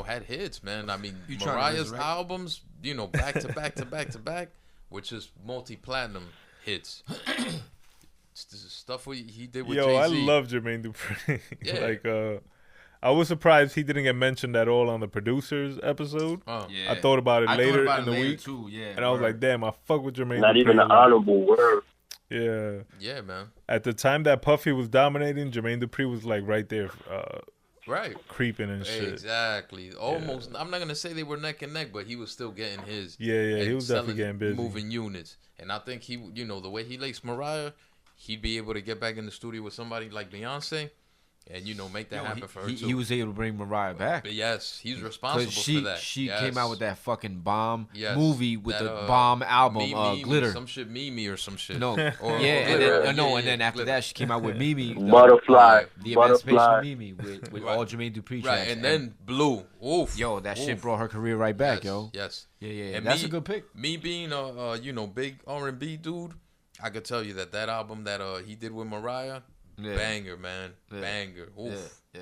had hits, man. I mean, You trying to Mariah's resurrect? albums, back to back to back to back, which is multi-platinum hits. It's the stuff he did with Yo, I Jay-Z. love Jermaine Dupri. Yeah. I was surprised he didn't get mentioned at all on the producers episode. Yeah. I thought about it later in the week, too. Yeah. and I was like, "Damn, I fuck with Jermaine." Not Dupri even a an lot. honorable word. Yeah. Yeah, man. At the time that Puffy was dominating, Jermaine Dupri was like right there, Right. creeping and shit. Exactly. Almost. I'm not gonna say they were neck and neck, but he was still getting his. Yeah, he and was definitely selling, getting busy. moving units. And I think he, the way he laced Mariah, he'd be able to get back in the studio with somebody like Beyonce, and make that happen for her too. He was able to bring Mariah back. But yes, he's responsible for that. She Yes. came out with that fucking bomb Yes. movie with That, the bomb album, Mimi, Glitter. some shit, Mimi or some shit. No, Or yeah, Glitter. and then after Glitter. that she came out with Mimi, Butterfly. the Emancipation Butterfly. of Mimi with Right. all Jermaine Dupri Right, tracks. and then Blue. Oof. Yo, that shit Oof. brought her career right back, Yes, yo. Yes. Yeah. And That's me- a good pick. Me being a big R&B dude, I could tell you that album that he did with Mariah, Yeah. banger, man, Yeah. banger. Oof. Yeah.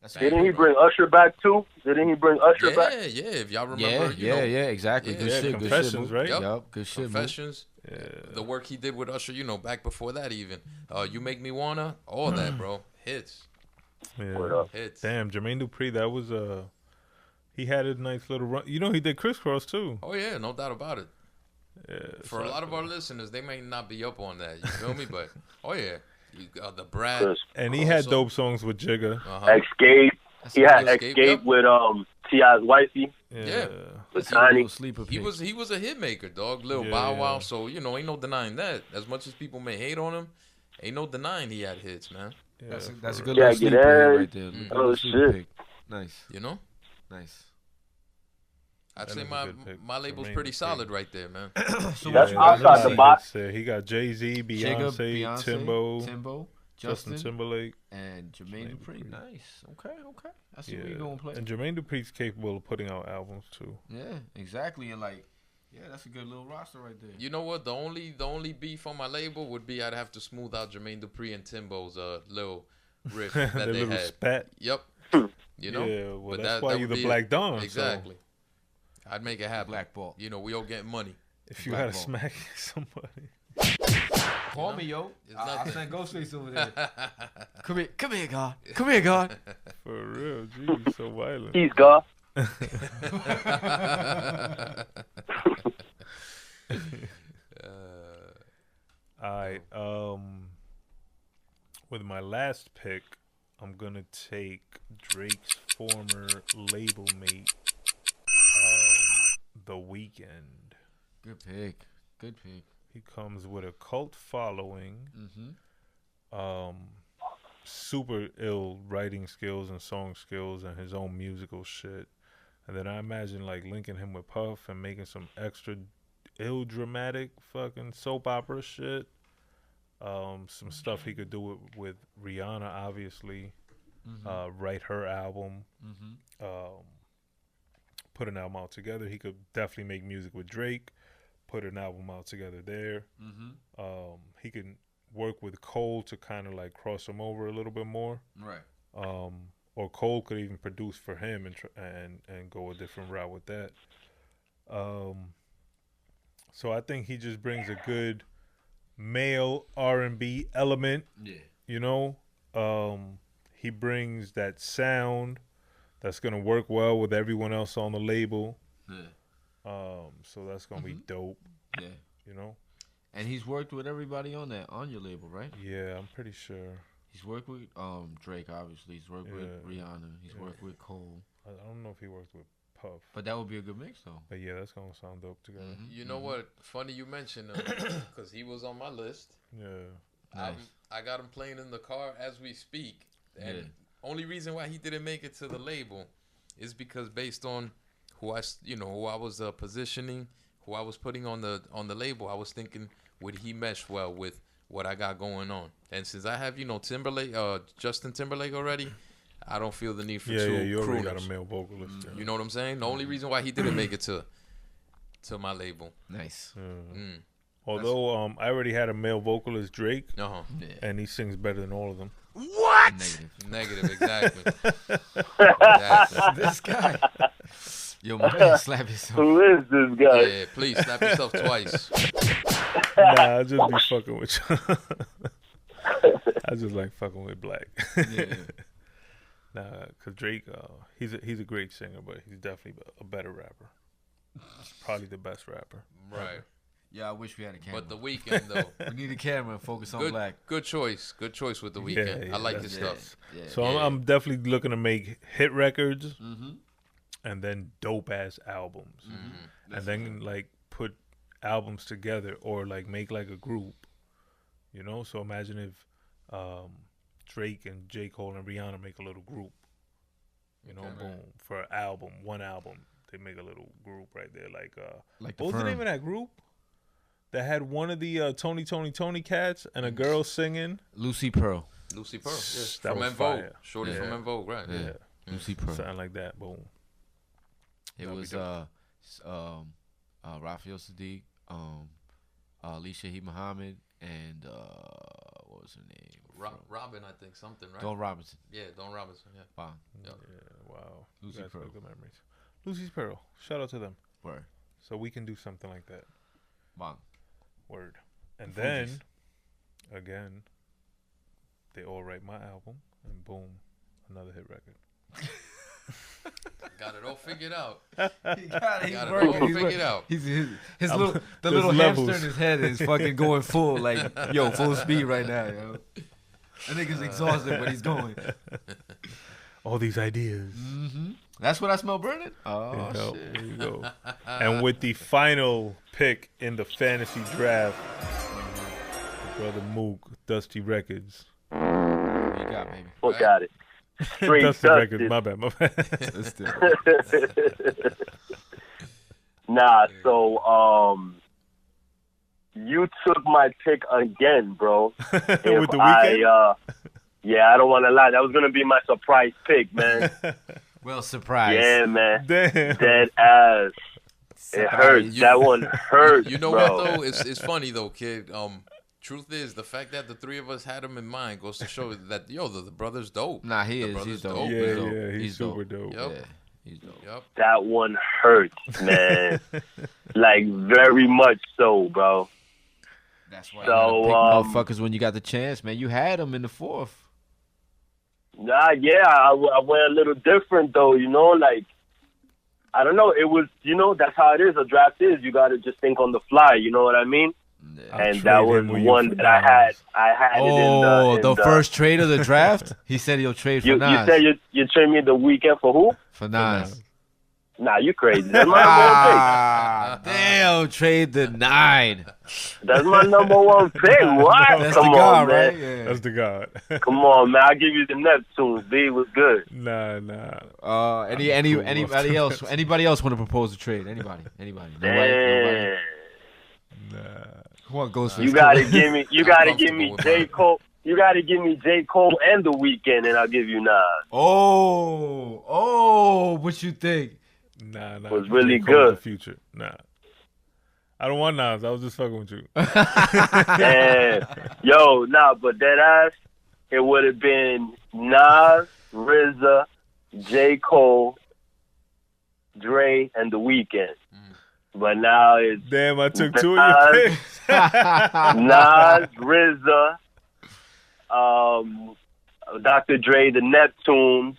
That's Didn't he bring Usher back too? Didn't he bring Usher Yeah, back? If y'all remember, Yeah, exactly. Yeah. Good Yeah, shit, good Confessions, shit. right? Yup, good shit. Boo. Confessions. The work he did with Usher, back before that even. You Make Me Wanna, all that, bro. Hits. What Yeah. up? Hits. Damn, Jermaine Dupri, that was he had a nice little run. He did Crisscross too. Oh, yeah, no doubt about it. Yeah, For a so- lot of our listeners, they may not be up on that. You feel me? But, oh, yeah. You got the Brad. Chris. and he had Also- dope songs with Jigga. Escape. He had Escape, Escape yep. with T.I.'s wifey. Yeah. With That's a Tiny. little sleeper He pick. was a hit maker, dog. Lil Yeah, Bow Wow. yeah. So, ain't no denying that. As much as people may hate on him, ain't no denying he had hits, man. That's a for good real. little Yeah, sleeper get hit in. right there. Good Oh, little sleeper shit. pick. Nice. Nice. I'd That say is a my good pick. my label's Jermaine pretty Dupri. solid right there, man. So That's Yeah, outside that's the what box. I said. He got Jay-Z, Jigga, Beyonce, Timbo, Timbo, Justin Justin, Timberlake. and Jermaine Jermaine Dupri. Dupri. Nice. Okay. I see Yeah. where you're going to play. And Jermaine Dupri's capable of putting out albums too. Yeah, exactly. And that's a good little roster right there. You know what? The only beef on my label would be I'd have to smooth out Jermaine Dupri and Timbo's little riff that That they little had. spat. Yep. Yeah, well, But that's why that you're would the be Black Dawn. Exactly. I'd make it happen. Black ball. We all getting money. So if you Black gotta ball. smack somebody, Call me, yo. It's I'll nothing. send Ghostface over there. Come here, God. Come here, God. for real, geez, so violent. He's God. All right. With my last pick, I'm gonna take Drake's former label mate, The Weeknd. Good pick. Good pick. He comes with a cult following. Super ill writing skills and song skills and his own musical shit. And then I imagine like linking him with Puff and making some extra ill dramatic fucking soap opera shit. Some stuff he could do with Rihanna, obviously. Write her album. Put an album out together. He could definitely make music with Drake. Put an album out together there. He can work with Cole to kind of like cross him over a little bit more. Right. Or Cole could even produce for him and go a different route with that. So I think he just brings a good male R&B element. Yeah. You know, he brings that sound that's gonna work well with everyone else on the label. Yeah. So that's gonna be dope. Yeah. You know. And he's worked with everybody on your label, right? Yeah, I'm pretty sure. He's worked with Drake, obviously. He's worked with Rihanna. He's worked with Cole. I don't know if he worked with Puff. But that would be a good mix, though. But yeah, that's gonna sound dope together. You know what? Funny you mentioned him because he was on my list. Yeah. Nice. I got him playing in the car as we speak. And only reason why he didn't make it to the label is because based on who I was positioning, who I was putting on the label, I was thinking, would he mesh well with what I got going on? And since I have, Justin Timberlake already, I don't feel the need for two you already got crooners. a male vocalist. You know what I'm saying? The only reason why he didn't make it to my label. Nice. Although I already had a male vocalist, Drake, and he sings better than all of them. What? Negative, exactly. This guy. Yo, man, slap yourself. Who is this guy? Yeah, please slap yourself twice. Nah, I just be fucking with you. I just like fucking with black. Nah, cause Drake, he's a great singer, but he's definitely a better rapper. Probably the best rapper. Right. Yeah, I wish we had a camera. But The Weeknd, though. We need a camera and focus on black. Good choice. Good choice with The Weeknd. I like his stuff. So I'm definitely looking to make hit records and then dope ass albums. And then like put albums together or like make like a group. You know? So imagine if Drake and J. Cole and Rihanna make a little group. You know, boom. For an album, one album. They make a little group right there. Like what was the name of that group? That had one of the Tony cats and a girl singing. Lucy Pearl. Lucy Pearl. Yes. That From was En Vogue. fire. Shorty from En Vogue, right. Yeah. Lucy Pearl. Something like that. Boom. It was Raphael Sadiq, Alicia He Muhammad, and what was her name? Robin, I think, something, right? Dawn Robinson. Yeah, Dawn Robinson, yeah. Wow. Yeah, wow. Lucy That's Pearl. Good memories. Lucy's Pearl. Shout out to them. Word. So we can do something like that. Wow. Word. And then, again, they all write my album, and boom, another hit record. Got it all figured out. He got it. Got it all figured out. His little levels. hamster in his head is fucking going full, like, yo, full speed right now, yo. That nigga's exhausted, but he's going. All these ideas. That's what I smell burning? Oh, Yeah, shit. there you go. And with the final pick in the fantasy draft, Brother Mook, Dusty Records. What you got, baby? Fuck out it. Straight Dusty Records, dusted. my bad. Let's do it. Nah, so you took my pick again, bro. With The Weeknd? Yeah, I don't want to lie. That was gonna be my surprise pick, man. Well, surprise. Yeah, man. Damn. Dead ass. It hurts. That one hurts. You know bro. what though? It's funny though, kid. Truth is, the fact that the three of us had him in mind goes to show that the brother's dope. Nah, he The is. brother's He's dope. dope. Yeah, he's He's super dope. dope. Yep. Yeah, he's dope. Yep. That one hurts, man. Like very much so, bro. That's why So, you gotta pick motherfuckers when you got the chance, man. You had him in the fourth. Nah, yeah, I went a little different though, you know, like I don't know. It was, that's how it is. A draft is. You got to just think on the fly. You know what I mean? And that was one that I had. I had it in the first trade of the draft. He said he'll trade for Nas. You said you trade me the weekend for who? For Nas. Nah, you crazy. That's my number one pick. Damn, trade the 9. That's my number one pick. What? That's Come the God, on, man. right? Yeah. That's the God. Come on, man. I'll give you the Neptunes. B was good. Nah. Anybody else? Anybody else want to propose a trade? Anybody? Nobody? Nah. Come on, Ghostface. You gotta give me. You gotta give me J. Cole. You gotta give me J. Cole and The Weeknd, and I'll give you Nas. Oh, what you think? Nah. Was really J. Cole's good. The future. Nah. I don't want Nas. I was just fucking with you. And but that ass, it would have been Nas, RZA, J. Cole, Dre, and The Weeknd. But now it's damn. I took 2 of your picks. Nas, RZA, Dr. Dre, the Neptunes,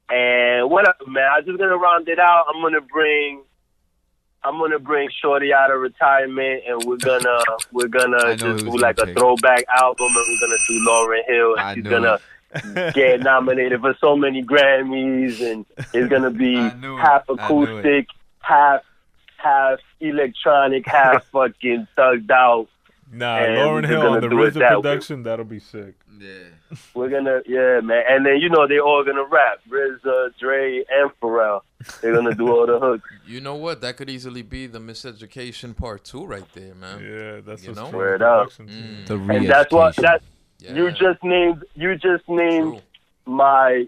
and whatever, man. I'm just gonna round it out. I'm gonna bring Shorty out of retirement, and we're gonna just do like a throwback album, and we're gonna do Lauryn Hill, and she's gonna get nominated for so many Grammys, and it's gonna be half acoustic, half electronic, half fucking thugged out. Nah, Lauryn Hill on the RZA production, that'll be sick. Yeah. We're gonna, man. And then, they all gonna rap. RZA, Dre, and Pharrell. They're gonna do all the hooks. You know what? That could easily be the Miseducation Part 2 right there, man. Yeah, that's what's true. Word up. And that's what, you just named my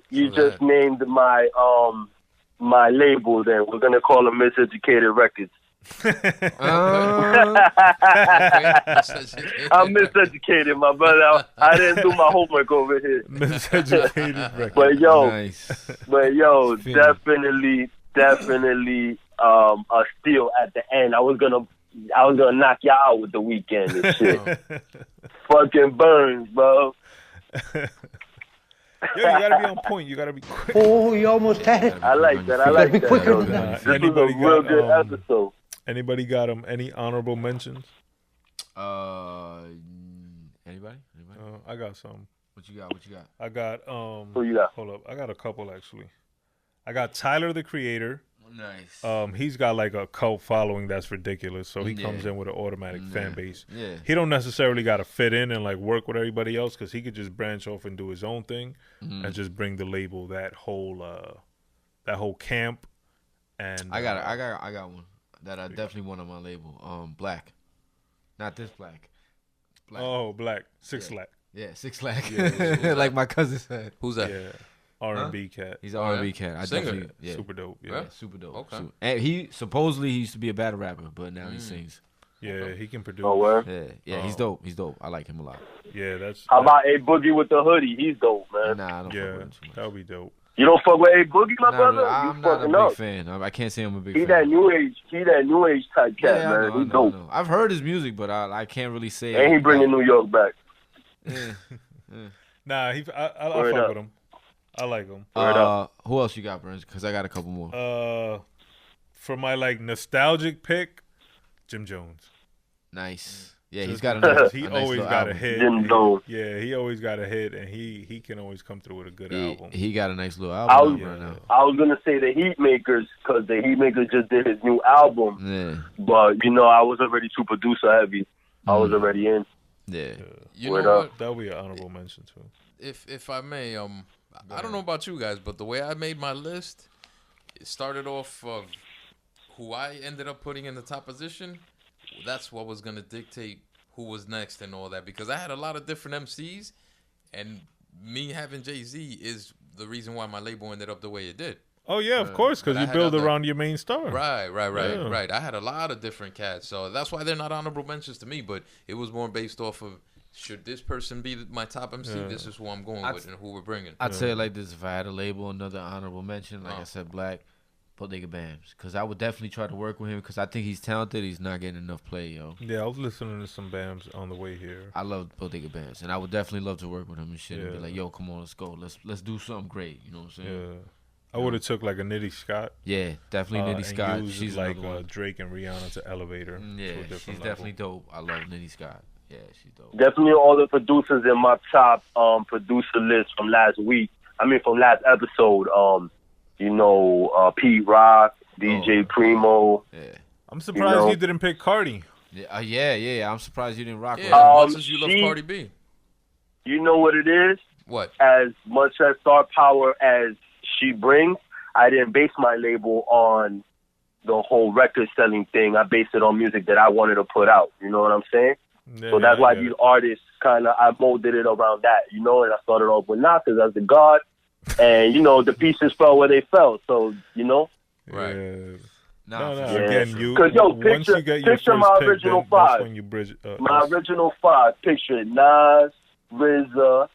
my label. Then we're gonna call them Miseducated Records. I'm miseducated, my brother. I didn't do my homework over here. Miseducated record. But definitely a steal at the end. I was gonna knock y'all out with The Weeknd and shit. Fucking burns, bro. Yo, you gotta be on point. You gotta be quick. Oh, you almost had it. I like that. I like that. Quicker than that. This was a real good episode. Anybody got any honorable mentions? Anybody? I got some. What you got? I got Who you got? Hold up. I got a couple actually. I got Tyler the Creator. Nice. He's got like a cult following that's ridiculous. So he comes in with an automatic fan base. Yeah. He don't necessarily got to fit in and like work with everybody else because he could just branch off and do his own thing and just bring the label that whole camp. And I got one that I definitely want on my label. Black, not this Black. Oh, Black 6 Lack. Yeah, 6 Lack. Yeah, like my cousin said. Who's that? Yeah. R&B cat. He's an R&B cat. I definitely, super dope. Yeah, super dope. Okay. And he used to be a battle rapper, but now he sings. Yeah, he can produce. Oh, where? Yeah, he's dope. I like him a lot. Yeah, that's. How about A Boogie with the hoodie? He's dope, man. Nah, I don't fuck with him too much. That would be dope. You don't fuck with A Boogie, my brother? I'm not a big fan. I can't say I'm a big fan. He that new age type cat, man. He's dope. I've heard his music, but I can't really say. And he bringing New York back. Nah, I fuck with him. I like him. Who else you got, Burns? Because I got a couple more. For my like nostalgic pick, Jim Jones. Nice. Yeah, he's got a he always got a hit. Jim Jones. Yeah, he always got a hit, and he can always come through with a good album. He got a nice little album right now. I was gonna say the Heatmakers because the Heatmakers just did his new album. Yeah. But I was already too producer heavy. I was already in. Yeah. You know what? That would be an honorable mention too. If I may, I don't know about you guys, but the way I made my list, it started off of who I ended up putting in the top position. That's what was going to dictate who was next and all that, because I had a lot of different MCs, and me having Jay-Z is the reason why my label ended up the way it did. Oh, yeah, of course, because you build around your main star. Right. I had a lot of different cats, so that's why they're not honorable mentions to me, but it was more based off of, should this person be my top MC? Yeah. This is who I'm going with and who we're bringing. I'd say it like this. If I had a label, another honorable mention, like I said, Black, Bodega Bams. Because I would definitely try to work with him because I think he's talented. He's not getting enough play, yo. Yeah, I was listening to some Bams on the way here. I love Bodega Bams. And I would definitely love to work with him and shit and be like, yo, come on, let's go. Let's do something great. You know what I'm saying? Yeah. I would have took like a Nitty Scott. Yeah, definitely Nitty and Scott. used She's like another one. Drake and Rihanna to elevate her. Yeah, to a she's different definitely level. dope. I love Nitty Scott. Yeah, she's dope. Definitely all the producers in my top producer list from last week. I mean, from last episode. Pete Rock, DJ Primo. Yeah. I'm surprised you didn't pick Cardi. Yeah. I'm surprised you didn't rock with Yeah, her. as much as you love Cardi B. You know what it is? What? As much as star power as she brings, I didn't base my label on the whole record selling thing. I based it on music that I wanted to put out. You know what I'm saying? Yeah, So that's why these artists I molded it around that, and I started off with Nas as the God, and the pieces fell where they fell. So Right. Yeah. Nah, No. for sure. Again, you. Because once you get your picture first my pick, original then five. that's when you bridge. My original five, picture Nas, RZA,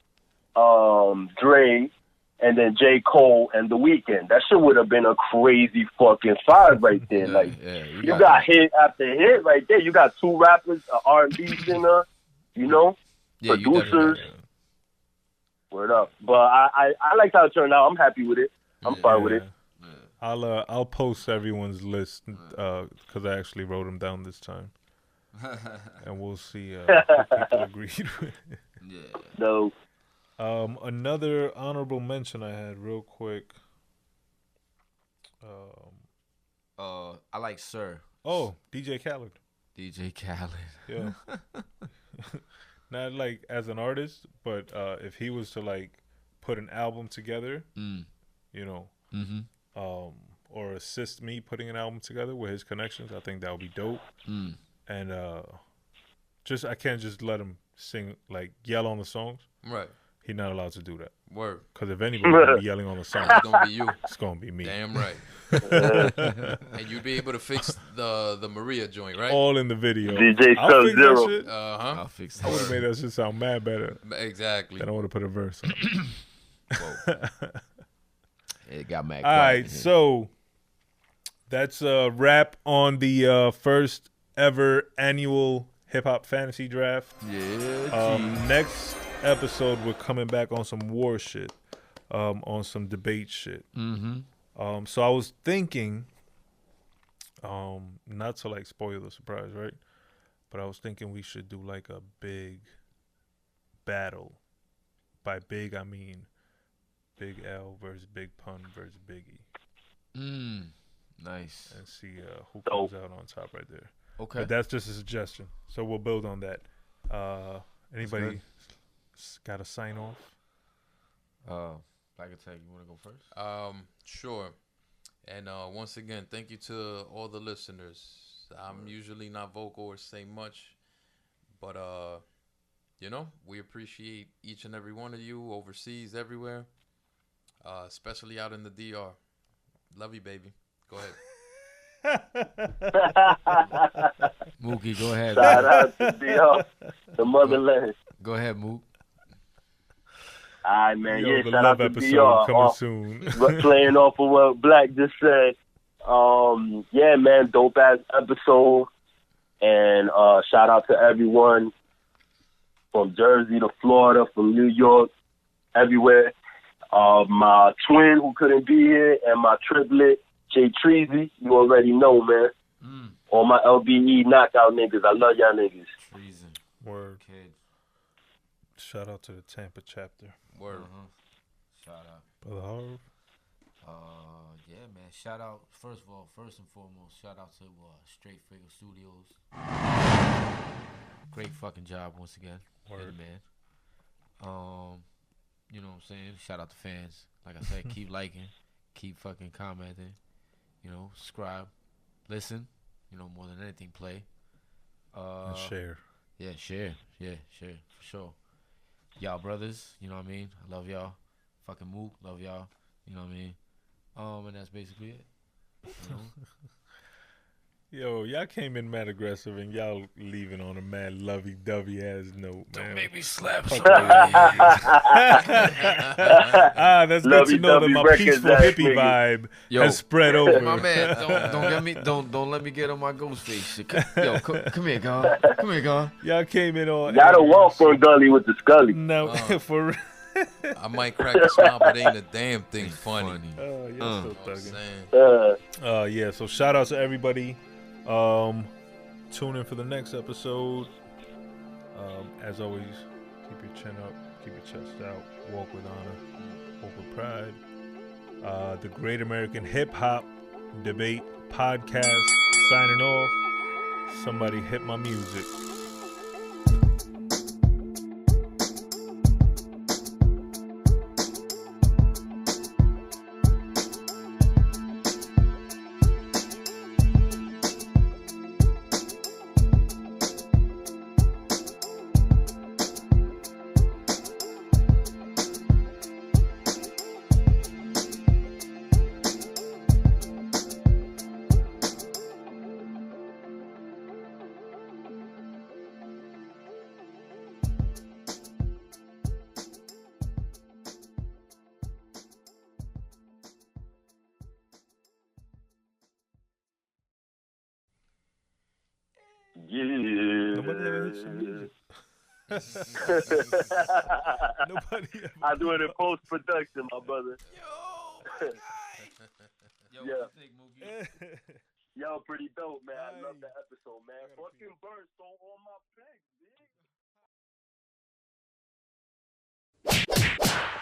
Dre, and then J. Cole and The Weeknd. That shit would have been a crazy fucking five right there. You got hit after hit right there. You got two rappers, an R&B singer, producers. Word up. But I liked how it turned out. I'm happy with it. I'm fine with it. I'll post everyone's list because I actually wrote them down this time, and we'll see who people agreed with. Yeah. No. Another honorable mention I had real quick. I like Sir. Oh, DJ Khaled. DJ Khaled. Yeah. Not like as an artist, but if he was to like put an album together, Mm-hmm. Or assist me putting an album together with his connections, I think that would be dope. And I can't just let him sing, like yell on the songs. Right. He's not allowed to do that. Word. Because if anybody's gonna be yelling on the song, It's gonna be you. it's gonna be me. Damn right. And you'd be able to fix the Maria joint, right? All in the video. DJ I'll fix that Sub-Zero. shit. I'll fix I would have that. made that shit sound mad better. Exactly. Then I would have put a verse on. It got mad. All right, so that's a wrap on the first ever annual hip hop fantasy draft. Yeah. Next episode, we're coming back on some war shit, on some debate shit. Mm-hmm. So I was thinking, not to like spoil the surprise, right? But I was thinking we should do like a big battle. By big, I mean Big L versus Big Pun versus Biggie. Nice. And see who comes out on top right there. Okay. But that's just a suggestion. So we'll build on that. Anybody got to sign off? Black Attack, you want to go first? Sure. And once again, thank you to all the listeners. I'm usually not vocal or say much, but we appreciate each and every one of you overseas, everywhere, especially out in the DR. Love you, baby. Go ahead. Mookie, go ahead. Shout out to DR, the motherland. Go ahead, Mook. All right, man. Yo, Yeah, the shout love out to episode DR. coming soon. Playing off of what Black just said. Yeah, man, dope ass episode. And shout out to everyone from Jersey to Florida, from New York, everywhere. My twin who couldn't be here, and my triplet, Jay Treasy. You already know, man. All my LBE knockout niggas. I love y'all niggas. Treason. Word. Kid. Shout out to the Tampa chapter. Word. Shout out. Brother Harv. Yeah, man. Shout out. First and foremost, shout out to Straight Figure Studios. Great fucking job once again. Word. Yeah, man. You know what I'm saying? Shout out to fans. Like I said, keep liking, keep fucking commenting. Subscribe, listen. More than anything, play. And share. Yeah, share. Yeah, share for sure. Y'all brothers, you know what I mean? I love y'all. Fucking Mook, love y'all. You know what I mean? And that's basically it. Yo, y'all came in mad aggressive and y'all leaving on a mad lovey-dovey ass note, man. Don't make me slap Fuck somebody. That's good to know that my peaceful hippie vibe has spread over. My man, don't let me get on my ghost face shit. Yo, come here, God. Come here, God. Y'all came in on. Y'all don't walk from Gully with the Scully. No, for real. I might crack a smile, but ain't a damn thing funny. You're still You know what I'm thugging. saying? Yeah, so shout out to everybody. Tune in for the next episode. As always, keep your chin up, keep your chest out, walk with honor, walk with pride. The Great American Hip Hop Debate Podcast signing off. Somebody hit my music. Nobody ever hits some music. Nobody ever. I do it in post production, my brother. Yo, Yeah. what you think, Mookie? Yo, pretty dope, man. I love that episode, man. Fucking birds on all my packs, bitch.